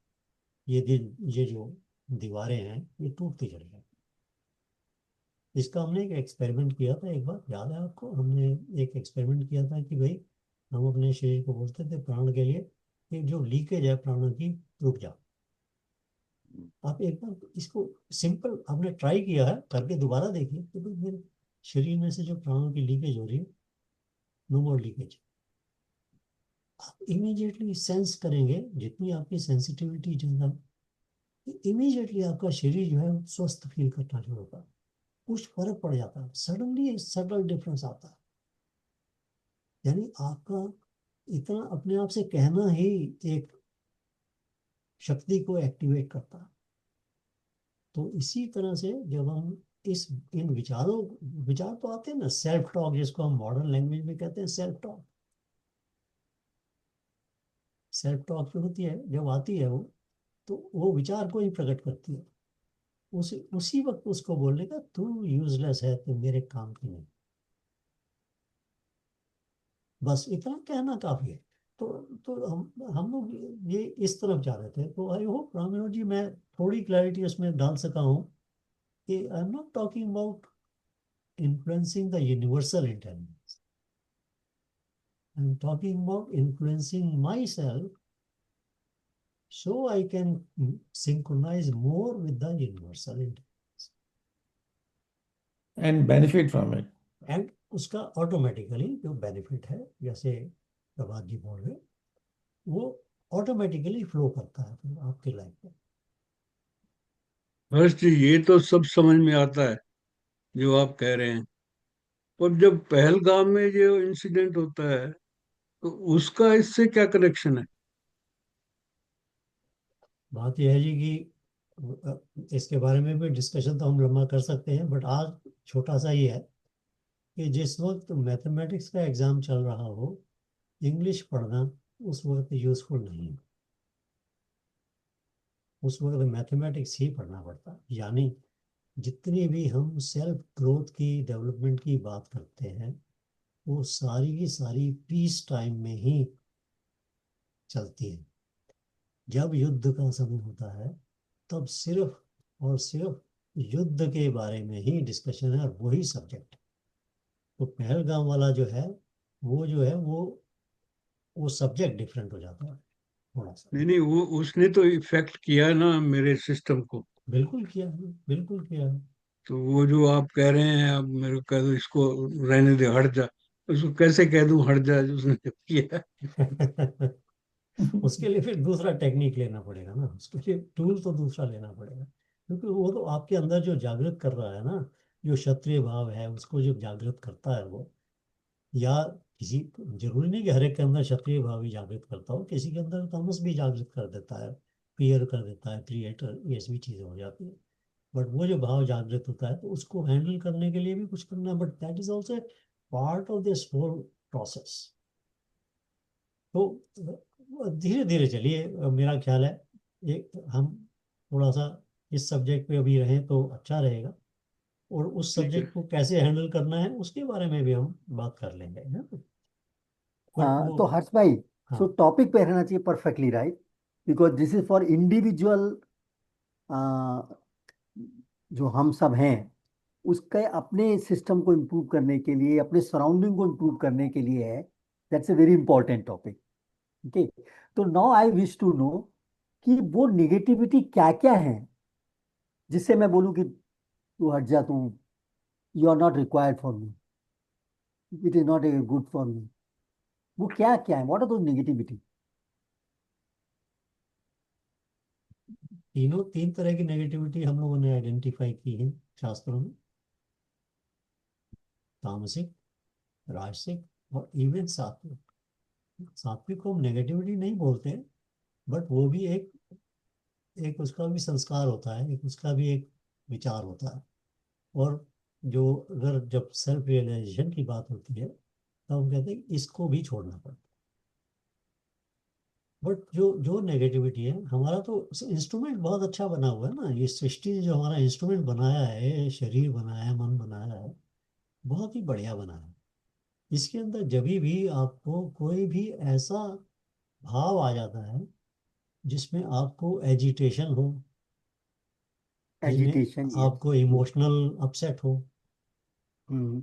ये जो दीवारें हैं ये टूटती चली जाएंगी। इसका हमने एक एक्सपेरिमेंट किया था एक बार, याद है आपको, हमने एक एक्सपेरिमेंट किया था कि भाई हम अपने शरीर को बोलते थे प्राण के लिए कि जो लीकेज है प्राणों की, रुक जा। आप एक बार इसको सिंपल हमने ट्राई किया है करके, दोबारा देखिए कि भाई मेरे शरीर में से जो प्राणों की लीकेज हो रही है, नो मोर लीकेज। आप इमीडिएटली सेंस करेंगे, जितनी आपकी सेंसिटिविटी ज़्यादा, इमीडिएटली आपका शरीर जो है स्वस्थ फील करना शुरू होगा, कुछ फर्क पड़ जाता है, सडनली सडल डिफरेंस आता है। यानी आपका इतना अपने आप से कहना ही एक शक्ति को एक्टिवेट करता है। तो इसी तरह से जब हम इस इन विचार तो आते हैं ना, सेल्फ टॉक जिसको हम मॉडर्न लैंग्वेज में कहते हैं सेल्फ टॉक, सेल्फ टॉक जो होती है जब आती है वो, तो वो विचार को ही प्रकट करती है, उसी वक्त उसको बोलने का तू यूजलेस है, तू मेरे काम की नहीं, बस इतना कहना काफी है। तो हम लोग ये इस तरफ जा रहे थे, तो आई होप रामनो जी मैं थोड़ी क्लैरिटी उसमें डाल सका हूँ कि I am not talking about influencing the universal intelligence, I am talking about influencing my self so I can synchronize more with the universal intelligence and benefit from it. and उसका automatically जो benefit है, जैसे प्रभात जी बोल रहे, वो automatically flow करता है फिर आपकी लाइफ में। हर्ष जी, ये तो सब समझ में आता है जो आप कह रहे हैं, पर जब पहलगाम में जो इंसिडेंट होता है तो उसका इससे क्या कनेक्शन है? बात यह है जी कि इसके बारे में भी डिस्कशन तो हम लंबा कर सकते हैं, बट आज छोटा सा ही है कि जिस वक्त मैथमेटिक्स का एग्ज़ाम चल रहा हो, इंग्लिश पढ़ना उस वक्त यूज़फुल नहीं है। उस वक्त मैथमेटिक्स ही पढ़ना पड़ता है। यानी जितनी भी हम सेल्फ ग्रोथ की, डेवलपमेंट की बात करते हैं, वो सारी की सारी पीस टाइम में ही चलती है। जब युद्ध का समय होता है तब सिर्फ और सिर्फ युद्ध के बारे में ही डिस्कशन है, और वही सब्जेक्ट। तो पहलगाम वाला जो है, वो जो है वो सब्जेक्ट डिफरेंट हो जाता है थोड़ा सा। नहीं नहीं, वो उसने तो इफेक्ट किया ना मेरे सिस्टम को। बिल्कुल किया है, बिल्कुल किया है। तो वो जो आप कह रहे हैं, अब मेरे को कह दो इसको रहने दे, हट जा, उसको कैसे कह दूं हट जा जो उसने जब किया है? उसके लिए फिर दूसरा टेक्निक लेना पड़ेगा ना, उसके लिए टूल तो दूसरा लेना पड़ेगा, क्योंकि वो तो आपके अंदर जो जागृत कर रहा है ना, जो क्षत्रिय भाव है उसको जो जागृत करता है वो, या किसी, जरूरी नहीं कि हर एक के अंदर क्षत्रिय भाव ही जागृत करता हो, किसी के अंदर तमस भी जागृत कर देता है, फियर कर देता है, क्रिएटर, ये सभी चीजें हो जाती है। बट वो जो भाव जागृत होता है तो उसको हैंडल करने के लिए भी कुछ करना है, but that is also part of this whole process. तो धीरे धीरे चलिए, मेरा ख्याल है ये हम थोड़ा सा इस सब्जेक्ट पे अभी रहें तो अच्छा रहेगा, और उस ठीक है। सब्जेक्ट को कैसे हैंडल करना है उसके बारे में भी हम बात कर लेंगे, है ना? बट वो, तो हर्ष भाई, हाँ, सो टॉपिक पे रहना चाहिए, perfectly right, because this is for individual. जो हम सब हैं, उसके अपने सिस्टम को इम्प्रूव करने के लिए, अपने सराउंडिंग को इम्प्रूव करने के लिए है। That's a very important topic. Okay, तो now I wish to know कि वो निगेटिविटी क्या क्या है, जिससे मैं बोलूँ कि तू हट जा, तू, you are not required for me, it is not a good for me. वो क्या क्या है, व्हाट आर दोज निगेटिविटी? तीन तरह की नेगेटिविटी हम लोगों ने आइडेंटिफाई की है शास्त्रों में: तामसिक, राजसिक और इवन सात्विक। सात्विक को हम नेगेटिविटी नहीं बोलते, बट वो भी एक एक उसका भी संस्कार होता है, एक उसका भी एक विचार होता है। और जो, अगर जब सेल्फ रियलाइजेशन की बात होती है तब हम कहते हैं इसको भी छोड़ना पड़ता है। बट जो जो नेगेटिविटी है, हमारा तो इंस्ट्रूमेंट बहुत अच्छा बना हुआ है ना, ये सृष्टि ने जो हमारा इंस्ट्रूमेंट बनाया है, शरीर बनाया है, मन बनाया है, बहुत ही बढ़िया बना है। इसके अंदर जब भी आपको कोई भी ऐसा भाव आ जाता है जिसमें आपको एजिटेशन हो, जिसमें एजिटेशन, यस। आपको इमोशनल अपसेट हो, हम्म।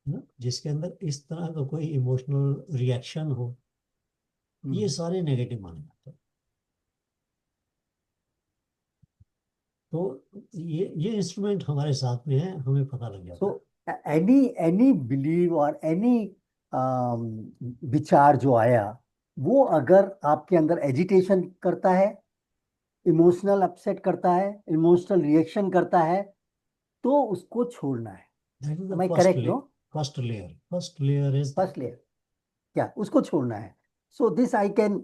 है ना, जिसके अंदर इस तरह का कोई इमोशनल रिएक्शन हो, ये हम्म। सारे नेगेटिव माने जाते हैं। तो ये इंस्ट्रूमेंट हमारे साथ में है, हमें पता लग सो जाता है। एनी एनी बिलीव और एनी विचार जो आया, वो अगर आपके अंदर एजिटेशन करता है, इमोशनल अपसेट करता है, इमोशनल रिएक्शन करता है, तो उसको छोड़ना है। That is the am I first correct, ले नो? First layer is first layer, क्या उसको छोड़ना है? So this I can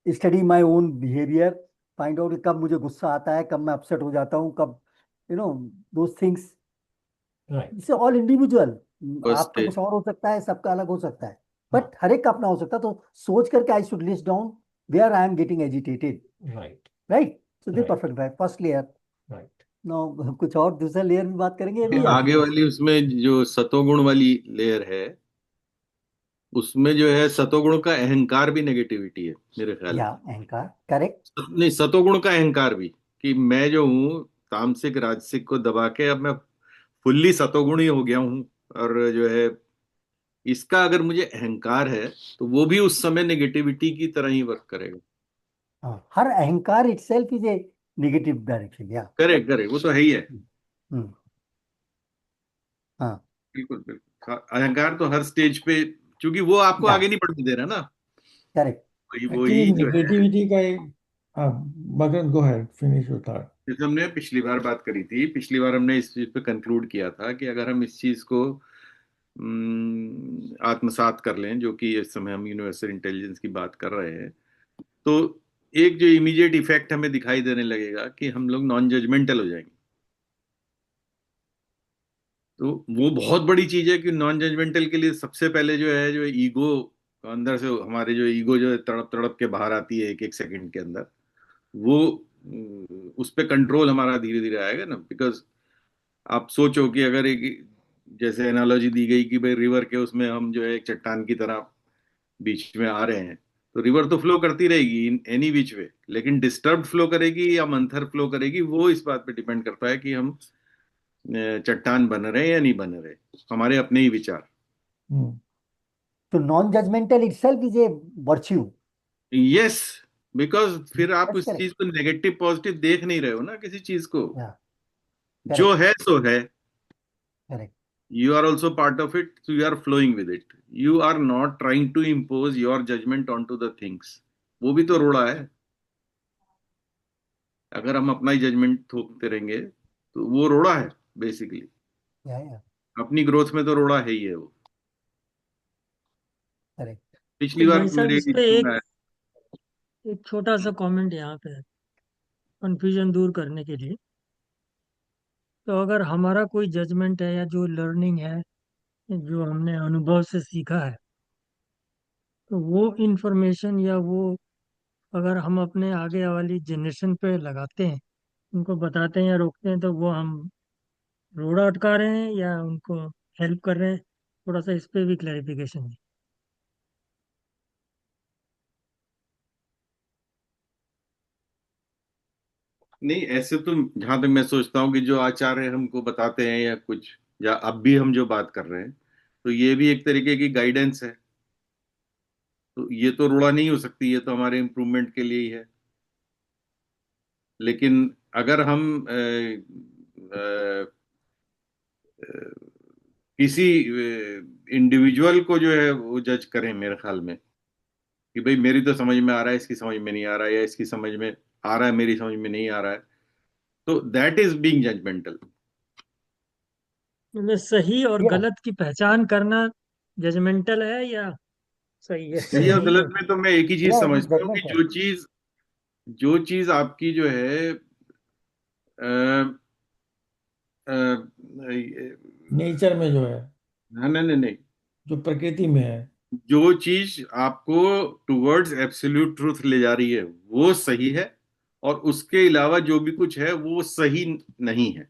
study my own behaviour, find out कब मुझे गुस्सा आता है, कब मैं अपसेट हो जाता हूँ, कब, you know, those things. Right. It's all individual. First आपका कुछ और हो सकता है, सबका अलग हो सकता है, हाँ, बट हर एक का अपना हो सकता है। तो सोच करके I should list down where I am getting agitated, right, right? So this right, perfect, right, first layer. Right. No, कुछ और दूसरा लेयर में बात करेंगे अभी या? आगे वाली उसमें जो सतोगुण वाली लेयर है, उसमें जो है सतोगुण का अहंकार भी नेगेटिविटी है मेरे ख्याल या में। अहंकार, करेक्ट। नहीं, सतोगुण का अहंकार भी, कि मैं जो हूँ तामसिक राजसिक को दबा के अब मैं फुल्ली सतोगुण ही हो गया हूँ। और जो है, इसका अगर मुझे अहंकार है तो वो भी उस समय नेगेटिविटी की तरह ही वर्क करेगा। हाँ, हर अहंकार itself is a negative direction, या। करेक्ट, करेक्ट, वो तो है ही है। हम्म। हाँ। बिल्कुल, बिल्कुल, अहंकार तो हर स्टेज पे, क्योंकि वो आपको या, आगे नहीं बढ़ने दे रहा ना। करेक्ट। वही एक्चुअली वही जो है, नेगेटिविटी का एक, हाँ, मगन गो हैड, फिनिश योर थॉट। जैसे हमने पिछली बार बात करी थी, पिछली बार हमने इस चीज पे कंक्लूड किया था कि अगर हम इस चीज को आत्मसात कर लें, जो कि इस समय हम यूनिवर्सल इंटेलिजेंस की बात कर रहे हैं, तो एक जो इमीडिएट इफेक्ट हमें दिखाई देने लगेगा कि हम लोग नॉन जजमेंटल हो जाएंगे। तो वो बहुत बड़ी चीज है कि नॉन जजमेंटल के लिए सबसे पहले जो है, जो ईगो अंदर से, हमारे जो ईगो जो है तड़प तड़प के बाहर आती है एक एक सेकंड के अंदर, वो उस पे कंट्रोल हमारा धीरे धीरे आएगा ना। बिकॉज आप सोचो कि अगर एक, जैसे एनालॉजी दी गई कि भाई रिवर के उसमें हम जो है एक चट्टान की तरह बीच में आ रहे हैं, तो रिवर तो फ्लो करती रहेगी इन एनी विच वे, लेकिन डिस्टर्ब फ्लो करेगी या मंथर फ्लो करेगी, वो इस बात पे डिपेंड करता है कि हम चट्टान बन रहे हैं या नहीं बन रहे, हमारे अपने ही विचार। हम्म, So non-judgmental itself is a virtue. Yes, because फिर आप That's उस correct. चीज को नेगेटिव पॉजिटिव देख नहीं रहे हो ना, किसी चीज को। Yeah, जो correct, है सो है, correct. you are also part of it, so you are flowing with it. You are not trying to impose your judgment onto the things. वो भी तो रोड़ा है। अगर हम अपना ही जजमेंट थोपते रहेंगे तो वो रोड़ा है बेसिकली। Yeah, yeah, अपनी ग्रोथ में तो रोड़ा है ही है वो। correct. पिछली तो बार भाई साहब मेरे इस पे स्कूल एक में आया। एक छोटा सा कमेंट यहाँ पे कंफ्यूजन दूर करने के लिए। तो अगर हमारा कोई जजमेंट है या जो लर्निंग है, जो हमने अनुभव से सीखा है, तो वो इंफॉर्मेशन या वो अगर हम अपने आगे वाली जनरेशन पे लगाते हैं, उनको बताते हैं या रोकते हैं, तो वो हम रोड़ा अटका रहे हैं या उनको हेल्प कर रहे हैं? थोड़ा सा इस पे भी क्लैरिफिकेशन। नहीं, ऐसे तो जहां तक मैं सोचता हूँ कि जो आचार्य हमको बताते हैं या कुछ, या अब भी हम जो बात कर रहे हैं, तो ये भी एक तरीके की गाइडेंस है। तो ये तो रोड़ा नहीं हो सकती, ये तो हमारे इम्प्रूवमेंट के लिए ही है। लेकिन अगर हम किसी इंडिविजुअल को जो है वो जज करें मेरे ख्याल में, कि भाई मेरी तो समझ में आ रहा है, इसकी समझ में नहीं आ रहा है, या इसकी समझ में आ रहा है मेरी समझ में नहीं आ रहा है, तो दैट इज बीइंग जजमेंटल। मतलब सही और Yeah, गलत की पहचान करना जजमेंटल है या सही है? सही और नहीं गलत है। में तो मैं एक ही चीज yeah, it is समझता हूँ कि judgmental. जो चीज आपकी जो है अ, अ, नेचर में जो है, हाँ, नहीं नहीं नहीं, जो प्रकृति में है। जो चीज आपको टुवर्ड्स एब्सोल्यूट ट्रूथ ले जा रही है वो सही है, और उसके अलावा जो भी कुछ है वो सही नहीं है।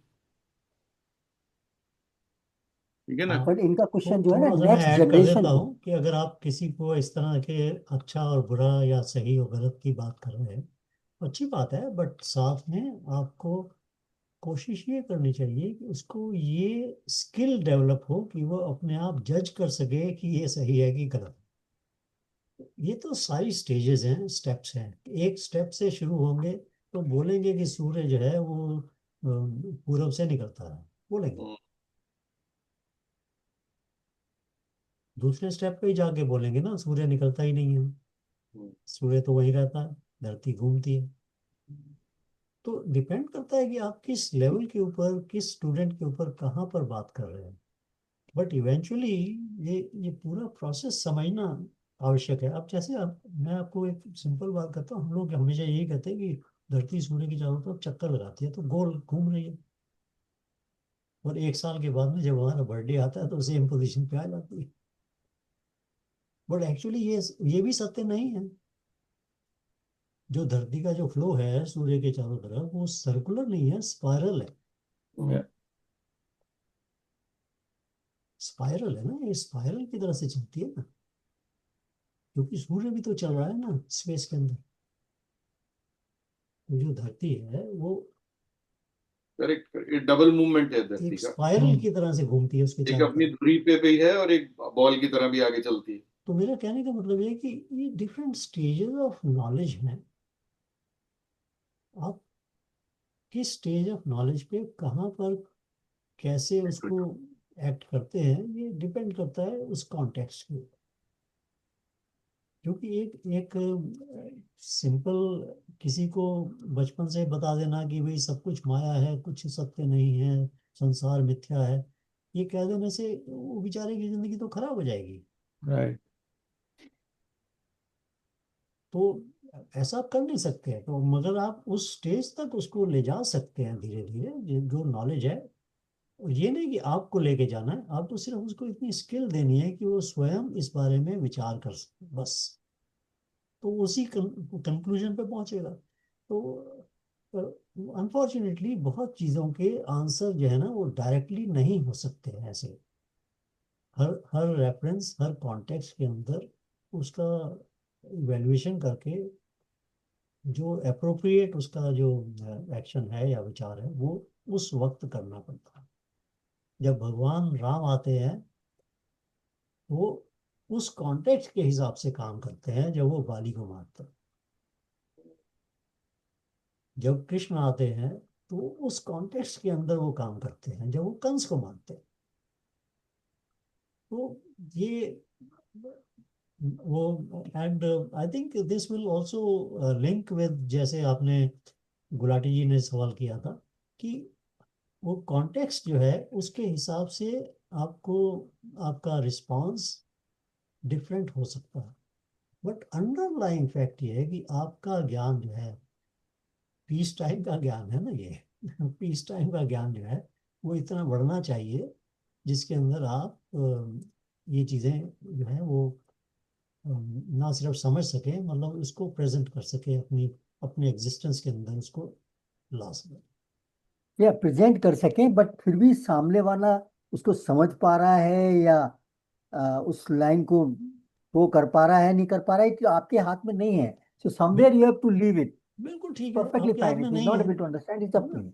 ठीक है ना? हाँ, But इनका क्वेश्चन जो है ना, थोड़ा सा मैं नेक्स्ट ऐड कर जनरेशन देता को। हूँ कि अगर आप किसी को इस तरह के अच्छा और बुरा या सही और गलत की बात कर रहे हैं, तो अच्छी बात है, बट साथ में आपको कोशिश ये करनी चाहिए कि उसको ये स्किल डेवलप हो कि वो अपने आप जज कर सके कि ये सही है कि गलत। ये तो सारी स्टेजेस हैं, स्टेप्स हैं। एक स्टेप से शुरू होंगे तो बोलेंगे कि सूर्य जो है वो पूरब से निकलता है, बोलेंगे। हम्म, दूसरे स्टेप पे ही जाके बोलेंगे ना सूर्य निकलता ही नहीं है, हम्म, सूर्य तो वहीं रहता है, धरती घूमती है। तो डिपेंड करता है कि आप किस लेवल के ऊपर, किस स्टूडेंट के ऊपर कहाँ पर बात कर रहे हैं। बट इवेंचुअली ये पूरा प्रोसेस समझना आवश्यक है। अब जैसे अब मैं आपको एक सिंपल बात करता हूँ, हम लोग हमेशा यही कहते हैं कि धरती सूर्य की चारों तरफ चक्कर लगाती है तो गोल घूम रही है, और एक साल के बाद में जब हमारा बर्थडे आता है तो सेम पोजीशन पे आ जाती है। बट एक्चुअली ये भी सत्य नहीं है। जो धरती का जो फ्लो है सूर्य के चारों तरफ, वो सर्कुलर नहीं है, स्पाइरल है। स्पाइरल है ना, ये स्पाइरल की तरह से चलती है ना, क्योंकि सूर्य भी तो चल रहा है ना स्पेस के अंदर। तो जो धरती है वो करेक्ट, ये डबल मूवमेंट है धरती एक का। स्पाइरल की तरह से घूमती है उसके एक चारों अपनी तरफ। धुरी पे भी है और एक बॉल की तरह भी आगे चलती है। तो मेरा कहने का मतलब ये है कि ये डिफरेंट स्टेजेस ऑफ नॉलेज हैं। आप किस स्टेज ऑफ नॉलेज पे कहाँ पर कैसे उसको एक्ट करते हैं, ये डिपेंड करता है उस कॉन्टेक्स्ट के ऊपर। क्योंकि एक सिंपल किसी को बचपन से बता देना कि भाई सब कुछ माया है, कुछ सत्य नहीं है, संसार मिथ्या है, ये कह देने से वो बेचारे की जिंदगी तो खराब हो जाएगी। राइट। तो ऐसा आप कर नहीं सकते हैं, तो मगर आप उस स्टेज तक उसको ले जा सकते हैं धीरे धीरे, जो नॉलेज है। ये नहीं कि आपको लेके जाना है, आप तो सिर्फ उसको इतनी स्किल देनी है कि वो स्वयं इस बारे में विचार कर सके बस, तो उसी कंक्लूजन पे पहुंचेगा। तो अनफॉर्चुनेटली बहुत चीज़ों के आंसर जो है ना वो डायरेक्टली नहीं हो सकते हैं ऐसे। हर हर रेफरेंस, हर कॉन्टेक्स्ट के अंदर उसका इवैल्यूएशन करके जो अप्रोप्रिएट उसका जो एक्शन है या विचार है वो उस वक्त करना पड़ता है। जब भगवान राम आते हैं वो उस कॉन्टेक्स्ट के हिसाब से काम करते हैं जब वो बाली को मारते हैं। जब कृष्ण आते हैं तो उस कॉन्टेक्स्ट के अंदर वो काम करते हैं जब वो कंस को मारते हैं। तो ये वो and I think this will also link with, जैसे आपने गुलाटी जी ने सवाल किया था कि वो कॉन्टेक्स्ट जो है उसके हिसाब से आपको आपका रिस्पांस डिफरेंट हो सकता है। बट अंडरलाइंग फैक्ट ये है कि आपका ज्ञान जो है पीस टाइम का ज्ञान है ना ये पीस टाइम का ज्ञान जो है वो इतना बढ़ना चाहिए जिसके अंदर आप ये चीज़ें जो है वो ना सिर्फ समझ सके, मतलब उसको प्रेजेंट कर सके अपनी अपने एग्जिस्टेंस के अंदर उसको ला सके। या प्रेजेंट कर सकें, बट फिर भी सामने वाला उसको समझ पा रहा है या उस लाइन को वो कर पा रहा है नहीं कर पा रहा है, तो आपके हाथ में नहीं है। So somewhere you have to leave it. बिल्कुल ठीक है, Perfectly आपके हाथ fine. में If he's नहीं not है, able to understand, it's है up to ना? him.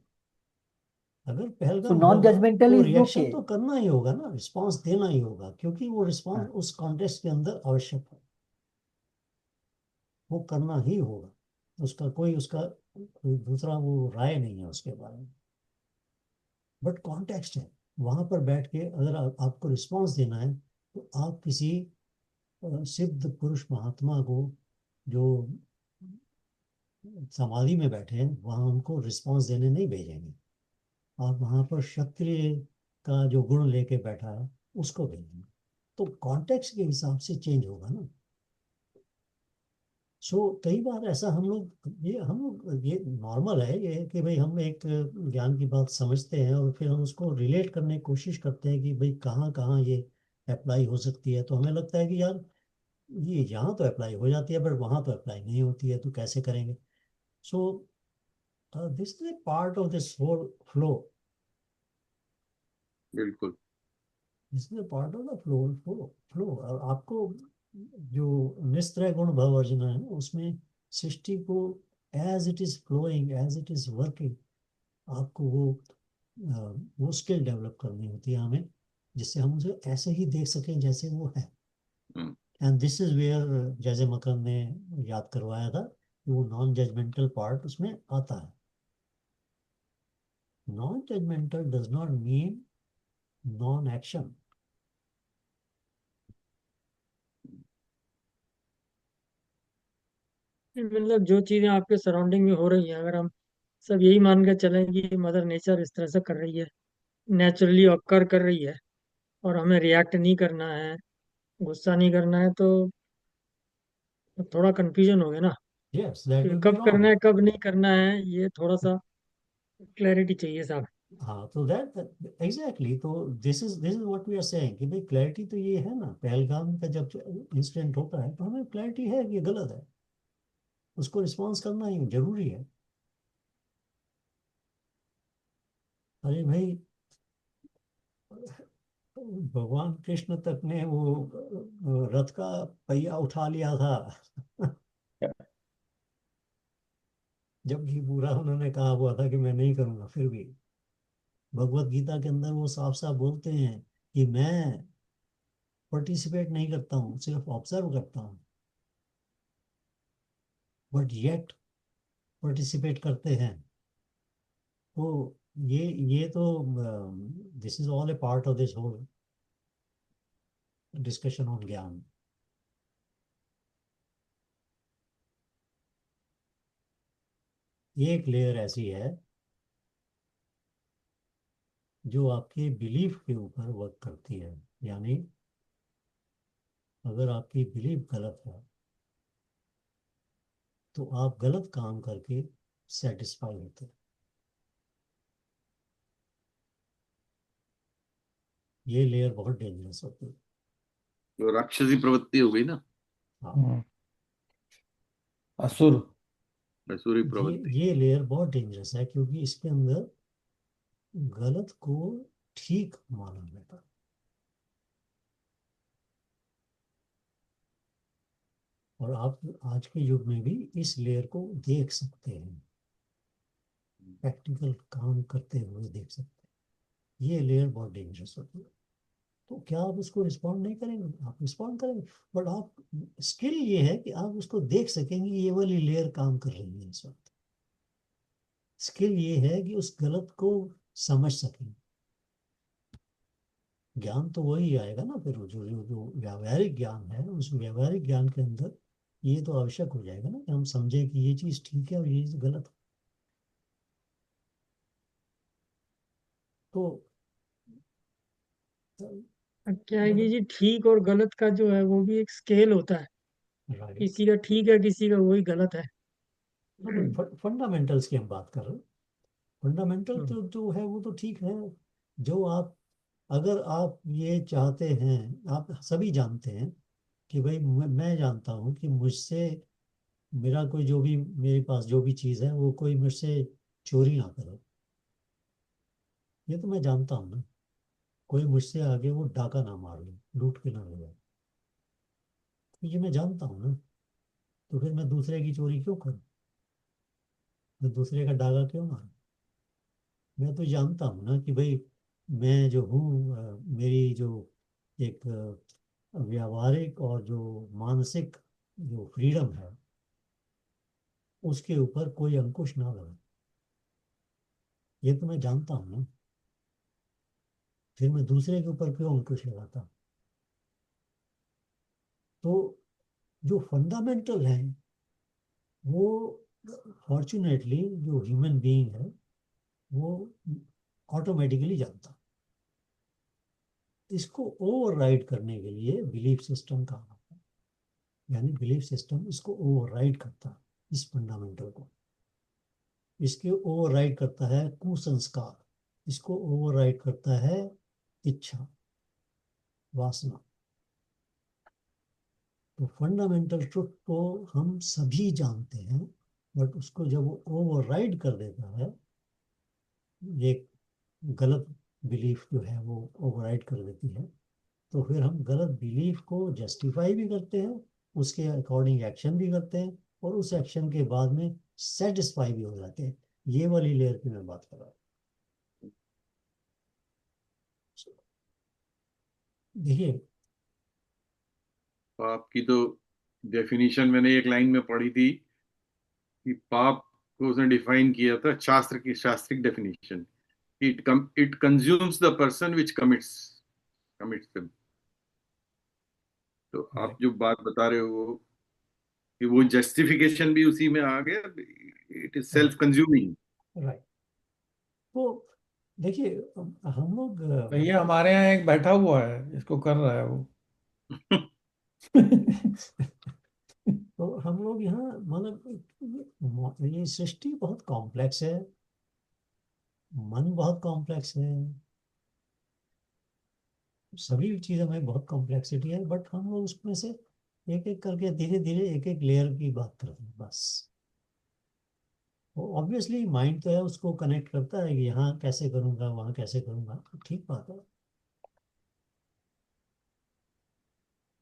अगर So पहलगाम होगा non-judgmental तो is रिएक्शन okay. तो करना ही होगा ना, रिस्पांस देना ही होगा, क्योंकि वो रिस्पांस हाँ, उस कॉन्टेक्स्ट के अंदर आवश्यक है, वो करना ही होगा। उसका कोई दूसरा वो राय नहीं है उसके बारे में। बट कॉन्टेक्स्ट है, वहां पर बैठ के अगर आपको रिस्पांस देना है तो आप किसी सिद्ध पुरुष महात्मा को जो समाधि में बैठे हैं वहां उनको रिस्पांस देने नहीं भेजेंगे। आप वहां पर क्षत्रिय का जो गुण लेके बैठा है उसको भेजेंगे। तो कॉन्टेक्स्ट के हिसाब से चेंज होगा ना। सो कई बार ऐसा हम लोग ये नॉर्मल है ये कि भाई हम एक ज्ञान की बात समझते हैं और फिर हम उसको रिलेट करने की कोशिश करते हैं कि भाई कहाँ कहाँ ये अप्लाई हो सकती है। तो हमें लगता है कि यार ये यहाँ तो अप्लाई हो जाती है बट वहाँ तो अप्लाई नहीं होती है, तो कैसे करेंगे। So this is a part of this whole flow. बिल्कुल। This is a part of the flow और आपको जो निस्त्रय गुण भव अर्जुन है उसमें सृष्टि को as it is flowing, as it is working, आपको वो स्किल डेवलप करनी होती है हमें, जिससे हम उसे ऐसे ही देख सकें जैसे वो है। हम्म, एंड दिस इज वेयर, जैसे मकरंद ने याद करवाया था कि वो नॉन जजमेंटल पार्ट उसमें आता है। Non judgmental does not mean non action. मतलब जो चीज़ें आपके सराउंडिंग में हो रही हैं, अगर हम सब यही मान के चलें कि मदर नेचर इस तरह से कर रही है, नेचुरली ऑकर कर रही है, और हमें रिएक्ट नहीं करना है, गुस्सा नहीं करना है, तो थोड़ा कन्फ्यूजन हो गया ना यस, दैट कि विल बी कब करना रॉन्ग। है कब नहीं करना है, ये थोड़ा सा क्लैरिटी चाहिए साहब। हाँ, तो दैट एग्जैक्टली, तो this is what we are saying कि भाई क्लैरिटी तो ये है ना, पहलगाम का जब इंसिडेंट होता है तो हमें क्लैरिटी है कि ये गलत है, उसको रिस्पॉन्स करना ही जरूरी है। अरे भाई, भगवान कृष्ण तक ने वो रथ का पहिया उठा लिया था जबकि पूरा उन्होंने कहा हुआ था कि मैं नहीं करूंगा, फिर भी भगवत गीता के अंदर वो साफ साफ बोलते हैं कि मैं पार्टिसिपेट नहीं करता हूँ, सिर्फ ऑब्जर्व करता हूँ, बट येट पार्टिसिपेट करते हैं। तो ये तो this is all a part of this whole discussion on ज्ञान। एक लेयर ऐसी है जो आपके बिलीफ के ऊपर वर्क करती है, यानी अगर आपकी बिलीफ गलत है तो आप गलत काम करके सेटिस्फाई होते हैं। ये लेयर बहुत डेंजरस होती है। तो राक्षसी प्रवृत्ति हो गई ना, हाँ, असुर। असुरी प्रवृत्ति। ये लेयर बहुत डेंजरस है, क्योंकि इसके अंदर गलत को ठीक माना जाता है। और आप आज के युग में भी इस लेयर को देख सकते हैं, प्रैक्टिकल काम करते हुए देख सकते हैं। ये लेयर बहुत डेंजरस होती है। तो क्या आप उसको रिस्पॉन्ड नहीं करेंगे? आप रिस्पॉन्ड करेंगे, बट आप स्किल ये है कि आप उसको देख सकेंगे ये वाली लेयर काम कर रही है इस वक्त। स्किल ये है कि उस गलत को समझ सकें। ज्ञान तो वही आएगा ना फिर, जो जो जो व्यावहारिक ज्ञान है, उस व्यावहारिक ज्ञान के अंदर ये तो आवश्यक हो जाएगा ना कि हम समझें कि ये चीज ठीक है और ये चीज गलत है। तो अब क्या है कि जी ठीक और गलत का जो है वो भी एक स्केल होता है। राइट, किसी का ठीक है, किसी का वही गलत है। फंडामेंटल्स की हम बात कर रहे हैं। फंडामेंटल हम्म, तो जो है वो तो ठीक है। जो आप, अगर आप ये चाहते हैं, आप सभी जानते हैं कि भाई मैं जानता हूँ कि मुझसे मेरा कोई जो भी मेरे पास जो भी चीज़ है वो कोई मुझसे चोरी ना करे। ये तो मैं जानता हूँ ना। कोई मुझसे आगे वो डाका ना मार ले, लूट के ना ले जाए। तो ये मैं जानता हूँ ना। तो फिर मैं दूसरे की चोरी क्यों करूँ? मैं दूसरे का डाका क्यों मारूं? मैं तो जानता हूँ ना कि भाई मैं जो हूँ, मेरी जो एक व्यावहारिक और जो मानसिक जो फ्रीडम है, उसके ऊपर कोई अंकुश ना लगे। ये तो मैं जानता हूँ ना। फिर मैं दूसरे के ऊपर क्यों अंकुश लगाता? तो जो फंडामेंटल है वो, फॉर्चुनेटली जो ह्यूमन बीइंग है वो ऑटोमेटिकली जानता। इसको ओवरराइड करने के लिए बिलीफ सिस्टम काम आता है। यानी बिलीफ सिस्टम इसको ओवरराइड करता है, इस फंडामेंटल को। इसके ओवरराइड करता है कुसंस्कार, इसको ओवरराइड करता है इच्छा, वासना। तो फंडामेंटल ट्रुथ को हम सभी जानते हैं, बट उसको जब वो ओवरराइड कर देता है, ये गलत बिलीफ जो है वो ओवरराइड कर देती है, तो फिर हम गलत बिलीफ को जस्टिफाई भी करते हैं, उसके अकॉर्डिंग एक्शन भी करते हैं, और उस एक्शन के बाद में सेटिस्फाई भी हो जाते हैं। ये वाली लेयर की मैं बात कर रहा हूँ। देखिए, पाप की तो डेफिनेशन मैंने एक लाइन में पढ़ी थी कि पाप को उसने डिफाइन किया था, शास्त्र की शास्त्रिक definition, it consumes the person which commits them. तो आप राइट, जो बात बता रहे हो कि वो जस्टिफिकेशन भी उसी में आ गया, it is self right, consuming. Right. तो देखिए, हम लोग भैया हमारे यहाँ एक बैठा हुआ है, इसको कर रहा है वो। तो हम लोग यहाँ मतलब ये सृष्टि बहुत कॉम्प्लेक्स है, मन बहुत कॉम्प्लेक्स है, सभी चीज़ों में बहुत कॉम्प्लेक्सिटी है, बट हम लोग उसमें से एक एक करके धीरे धीरे एक एक लेयर की बात कर रहे हैं बस। वो ऑब्वियसली माइंड तो है, उसको कनेक्ट करता है कि यहाँ कैसे करूँगा, वहाँ कैसे करूँगा, तो ठीक बात है।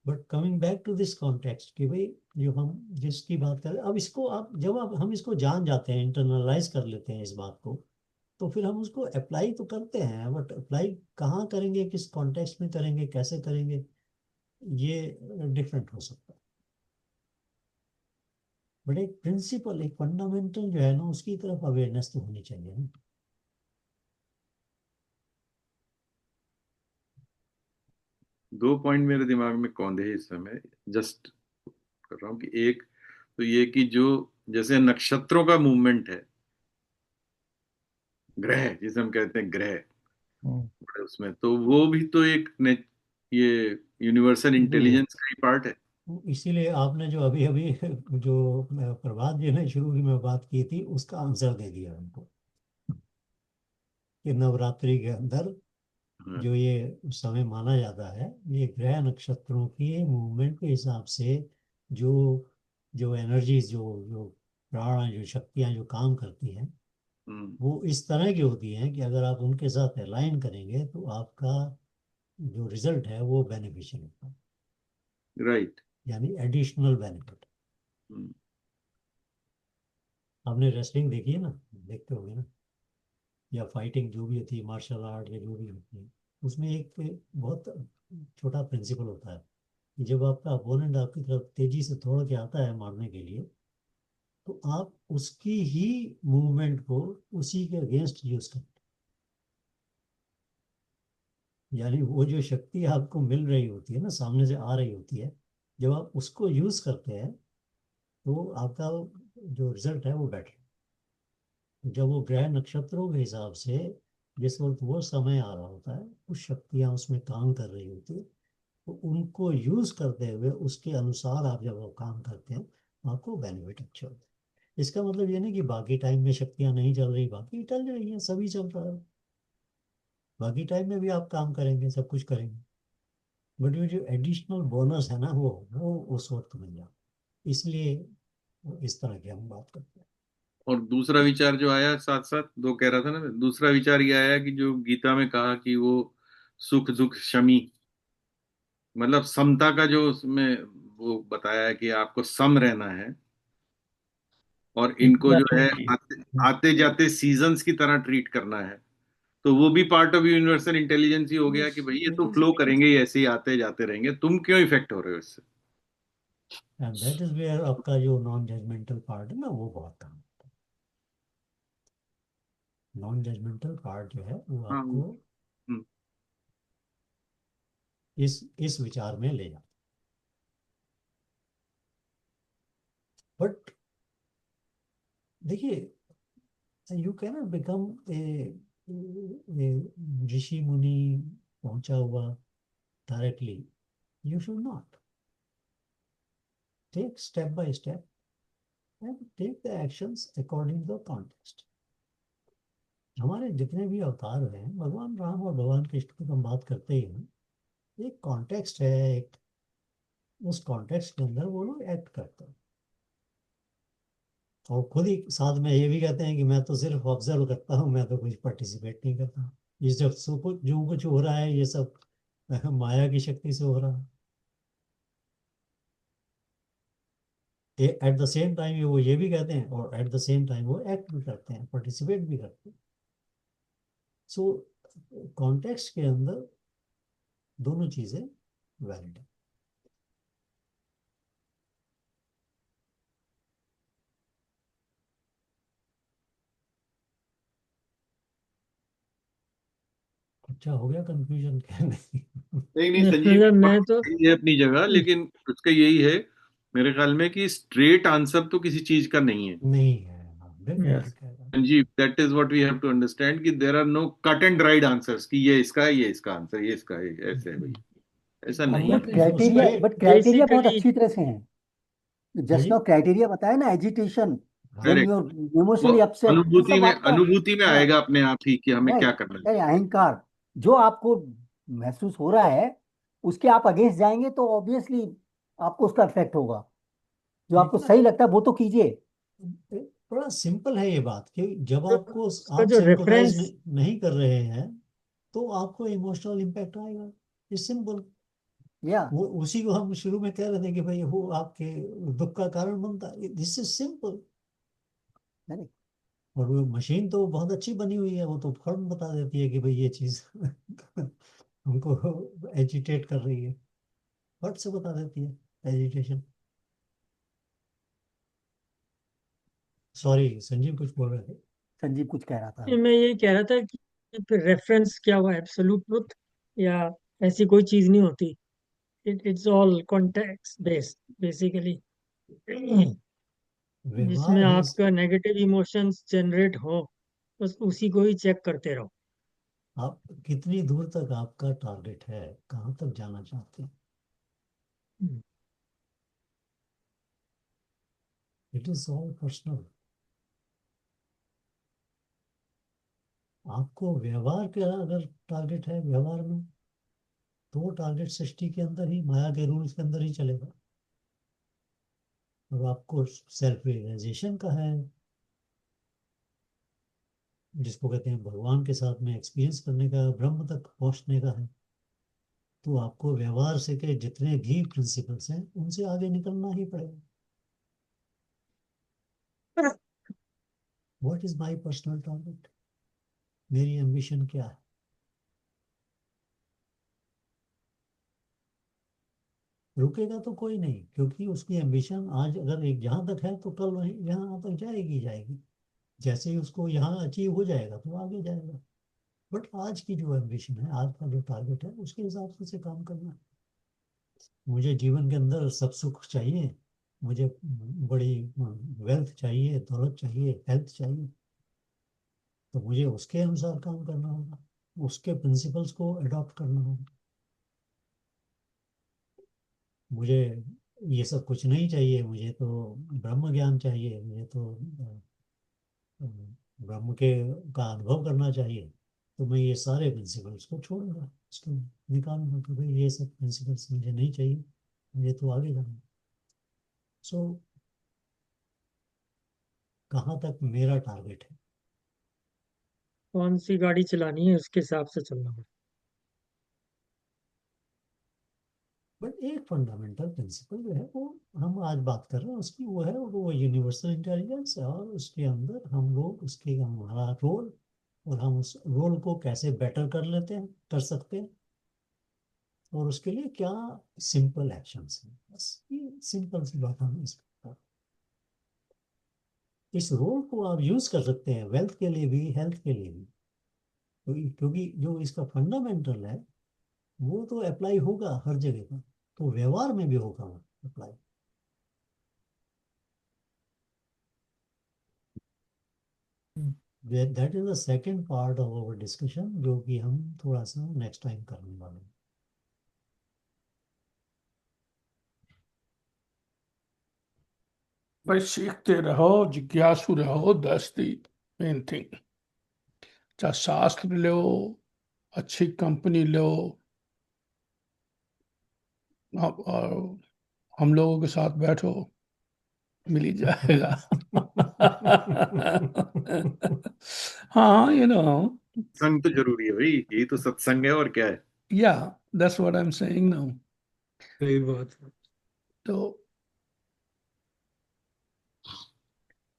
But coming back to this context कि भाई जो हम जिसकी बात कर रहे हैं, अब इसको आप जब आप हम इसको जान जाते हैं, इंटरनलाइज कर लेते हैं इस बात को, तो फिर हम उसको अप्लाई तो करते हैं, बट अप्लाई कहाँ करेंगे, किस कॉन्टेक्स्ट में करेंगे, कैसे करेंगे, ये डिफरेंट हो सकता है। बट एक प्रिंसिपल, एक फंडामेंटल जो है ना, उसकी तरफ अवेयरनेस तो होनी चाहिए ना। दो पॉइंट मेरे दिमाग में कौंधे हैं इस समय, जस्ट कर रहा हूँ कि एक तो ये कि जो जैसे नक्षत्रों का मूवमेंट है, ग्रह जिसे हम कहते हैं ग्रह, हम्म, बड़े उसमें तो वो भी तो एक ये यूनिवर्सल जी, इंटेलिजेंस का ही पार्ट है। इसीलिए आपने जो अभी अभी जो प्रभात जी ने शुरू की में बात की थी उसका आंसर दे दिया उनको, कि नवरात्रि के अंदर हाँ, जो ये समय माना जाता है, ये ग्रह नक्षत्रों की मूवमेंट के हिसाब से जो जो एनर्जीज, जो जो प्राण, जो शक्तियां जो काम करती हैं, हम्म, वो इस तरह की होती हैं कि अगर आप उनके साथ अलाइन करेंगे तो आपका जो रिजल्ट है वो बेनिफिशियल होता है, राइट। यानी एडिशनल बेनिफिट। हम्म, आपने रेसलिंग देखी है ना, देखते होगे ना, या फाइटिंग जो भी होती है, मार्शल आर्ट या जो भी होती है, उसमें एक बहुत छोटा प्रिंसिपल होता है कि जब आपका अपोनेंट आपकी तरफ तेजी से दौड़ के आता है मारने के लिए, तो आप उसकी ही मूवमेंट को उसी के अगेंस्ट यूज करते हैं। यानी वो जो शक्ति आपको मिल रही होती है ना, सामने से आ रही होती है, जब आप उसको यूज करते हैं तो आपका जो रिजल्ट है वो बेटर। जब वो ग्रह नक्षत्रों के हिसाब से जिस वक्त वो समय आ रहा होता है, कुछ शक्तियां उसमें काम कर रही होती है, तो उनको यूज करते हुए उसके अनुसार आप जब वो काम करते हैं, आपको बेनिफिट अच्छा होता है। इसका मतलब ये नहीं कि बाकी टाइम में शक्तियां नहीं चल रही, बाकी चल रही हैं, सभी चल रहा है, बाकी टाइम में भी आप काम करेंगे, सब कुछ करेंगे, बट ये जो एडिशनल बोनस है ना, वो उस वक्त मिल जाए, इसलिए इस तरह की हम बात करते हैं। और दूसरा विचार जो आया साथ साथ, दो कह रहा था ना, दूसरा विचार ये आया कि जो गीता में कहा कि वो सुख दुख शमी, मतलब समता का जो उसमें वो बताया है कि आपको सम रहना है, और इनको जो है एग्जैक्टली। आते, आते जाते सीजन्स की तरह ट्रीट करना है। तो वो भी पार्ट ऑफ यूनिवर्सल इंटेलिजेंस ही हो गया कि भाई ये इट तो इज, फ्लो करेंगे ही, ऐसे ही आते जाते रहेंगे, तुम क्यों इफेक्ट हो रहे हो इससे। एंड दैट इज वेयर आपका जो नॉन जजमेंटल पार्ट है ना, वो बहुत काम। नॉन जजमेंटल पार्ट जो है वो हाँ। आपको हम्म, इस विचार में ले जाता है। बट देखिए, you can not become a ऋषि मुनि पहुंचा हुआ directly, you should not, take step by step and take the actions according to the context. हमारे जितने भी अवतार हैं, भगवान राम और भगवान कृष्ण की हम बात करते ही हैं, एक कॉन्टेक्स्ट है, एक उस कॉन्टेक्स्ट के अंदर वो लोग एक्ट करते हैं, और खुद ही साथ में ये भी कहते हैं कि मैं तो सिर्फ ऑब्जर्व करता हूँ, मैं तो कुछ पार्टिसिपेट नहीं करता। ये जब सब कुछ जो कुछ हो रहा है, ये सब माया की शक्ति से हो रहा है। एट द सेम टाइम वो ये भी कहते हैं, और एट द सेम टाइम वो एक्ट भी करते हैं, पार्टिसिपेट भी करते हैं। सो कॉन्टेक्स्ट के अंदर दोनों चीजें वैलिड है। अच्छा हो गया कंफ्यूजन क्या? नहीं। नहीं नहीं, संजीव मतलब की बात मैं तो सही है अपनी जगह, लेकिन उसका यही है मेरे ख्याल में कि स्ट्रेट आंसर तो किसी चीज का नहीं है नहीं है, हाँ, बिल्कुल यस। ठीक कह रहा संजीव। That is what we have to understand कि there are no cut and dried answers कि ये इसका है, ये इसका आंसर, ये इसका है, ऐसे है भाई, ऐसा नहीं बट है। क्राइटेरिया, उसके, बट क्राइटेरिया बहुत बेसिकली अच्छी तरह से है। हाँ जस्ट जी, नाउ क्राइटेरिया बताया ना, agitation, when correct. You are वो इमोशनली अपसेट, ये अनुभूति सब में, आपका अनुभूति में हाँ, आएगा अपने आप ही कि हमें क्या राइट, करना है। यानी अहंकार जो आपको महसूस हो रहा है, उसके आप अगेंस्ट जाएंगे तो ऑब्वियसली आपको उसका इफेक्ट होगा। जो आपको लेकिन सही लगता है वो तो कीजिए। बड़ा सिंपल है ये बात, कि जब जो आपको, उसका आप जो सिंपथाइज रेफरेंस, नहीं कर रहे हैं, तो आपको इमोशनल इम्पैक्ट आएगा। It's simple. या वो उसी को हम शुरू में कह रहे थे कि भाई वो आपके दुख का कारण बनता है, दिस इज सिंपल। और वो मशीन तो बहुत अच्छी बनी हुई है, वो तो फौरन बता देती है कि भाई ये चीज हमको एजिटेट कर रही है, फट से बता देती है एजिटेशन। सॉरी संजीव, कुछ बोल रहे थे? संजीव कुछ कह रहा था। मैं ये कह रहा था कि फिर रेफरेंस क्या हुआ, एब्सोल्यूट ट्रुथ या ऐसी कोई चीज नहीं होती। It's all context based basically. जिसमें व्यवहार है। आपका नेगेटिव इमोशंस जनरेट हो, बस उसी को ही चेक करते रहो। आप कितनी दूर तक आपका टारगेट है, कहाँ तक जाना चाहते हैं? It is all personal. आपको व्यवहार का अगर टारगेट है व्यवहार में, तो वो टारगेट सृष्टि के अंदर ही, माया के रूल्स के अंदर ही चलेगा। और आपको सेल्फ रियलाइजेशन का है, जिसको कहते हैं भगवान के साथ में एक्सपीरियंस करने का, ब्रह्म तक पहुंचने का है, तो आपको व्यवहार से के जितने भी प्रिंसिपल्स हैं उनसे आगे निकलना ही पड़ेगा। What is my personal target, मेरी एम्बिशन क्या है? रुकेगा तो कोई नहीं, क्योंकि उसकी एम्बिशन आज अगर एक जहां तक है तो कल वहीं यहाँ तक जाएगी जाएगी। जैसे ही उसको यहाँ अचीव हो जाएगा तो आगे जाएगा। बट आज की जो एम्बिशन है, आज का जो टारगेट है, उसके हिसाब से काम करना है। मुझे जीवन के अंदर सब सुख चाहिए, मुझे बड़ी वेल्थ चाहिए, दौलत चाहिए, हेल्थ चाहिए, तो मुझे उसके अनुसार काम करना होगा, उसके प्रिंसिपल्स को अडॉप्ट करना होगा। मुझे ये सब कुछ नहीं चाहिए, मुझे तो ब्रह्म ज्ञान चाहिए, मुझे तो ब्रह्म के का अनुभव करना चाहिए, तो मैं ये सारे प्रिंसिपल्स को छोड़ूंगा, इसको निकालूंगा कि भाई ये सब प्रिंसिपल्स मुझे नहीं चाहिए, मुझे तो आगे जाना। सो कहाँ तक मेरा टारगेट है? कौन सी गाड़ी चलानी है उसके हिसाब से चलना पड़ेगा। बट एक फंडामेंटल प्रिंसिपल जो है वो हम आज बात कर रहे हैं उसकी, वो है वो यूनिवर्सल इंटेलिजेंस है, और उसके अंदर हम लोग उसके हमारा रोल, और हम उस रोल को कैसे बेटर कर लेते हैं, कर सकते हैं, और उसके लिए क्या सिंपल एक्शंस हैं। बस ये सिंपल सी बात हम इस रोल को आप यूज कर सकते हैं वेल्थ के लिए भी, हेल्थ के लिए भी। क्योंकि जो इसका फंडामेंटल है वो तो अप्लाई होगा हर जगह पर, तो व्यवहार में भी होगा वो apply. That is the second part of our discussion, जो कि हम थोड़ा सा नेक्स्ट टाइम करने वाले हैं। भाई सीखते रहो, जिज्ञासु रहो, दैट्स द मेन थिंग। चाहे शास्त्र लो, अच्छी कंपनी लो, और हम लोगों के साथ बैठो, मिल ही जाएगा। हाँ, संग तो जरूरी है भाई, यही तो सत्संग है और क्या है। या that's what I am saying now. सही बात है। तो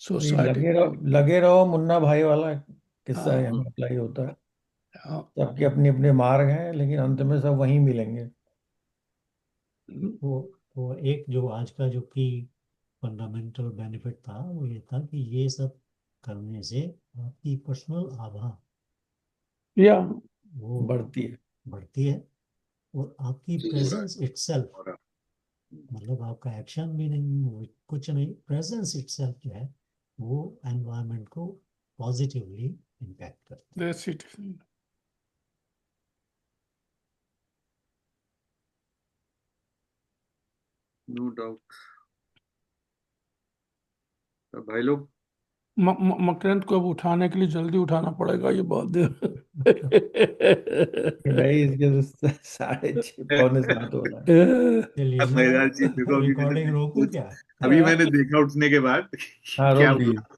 वही सोसाइटी, लगे रहो मुन्ना भाई वाला किस्सा हाँ, यहाँ अप्लाई होता है। हाँ, सबके अपने अपने मार्ग हैं, लेकिन अंत में सब वहीं मिलेंगे। वो एक जो आज का जो की फंडामेंटल बेनिफिट था वो ये था कि ये सब करने से आपकी पर्सनल आभा या वो बढ़ती है। बढ़ती है, और आपकी प्रेजेंस इटसेल्फ, और मतलब आपका एक्शन भी नहीं, वो कुछ नहीं, प्रेजेंस इटसेल्फ जो है वो एनवायरनमेंट को पॉजिटिवली इम्पैक्ट करती है। That's it. No doubt. भाई लोग, मकरंद को अब उठाने के लिए जल्दी उठाना पड़ेगा, ये बहुत देर। कि भाई इसके तो 6:30 पौने 7 हो रहा है। चलिए मजेदार चीज देखो, मैं रिकॉर्डिंग रोकूं क्या? अभी मैंने देखा उठने के बाद हाँ, क्या रोक दी।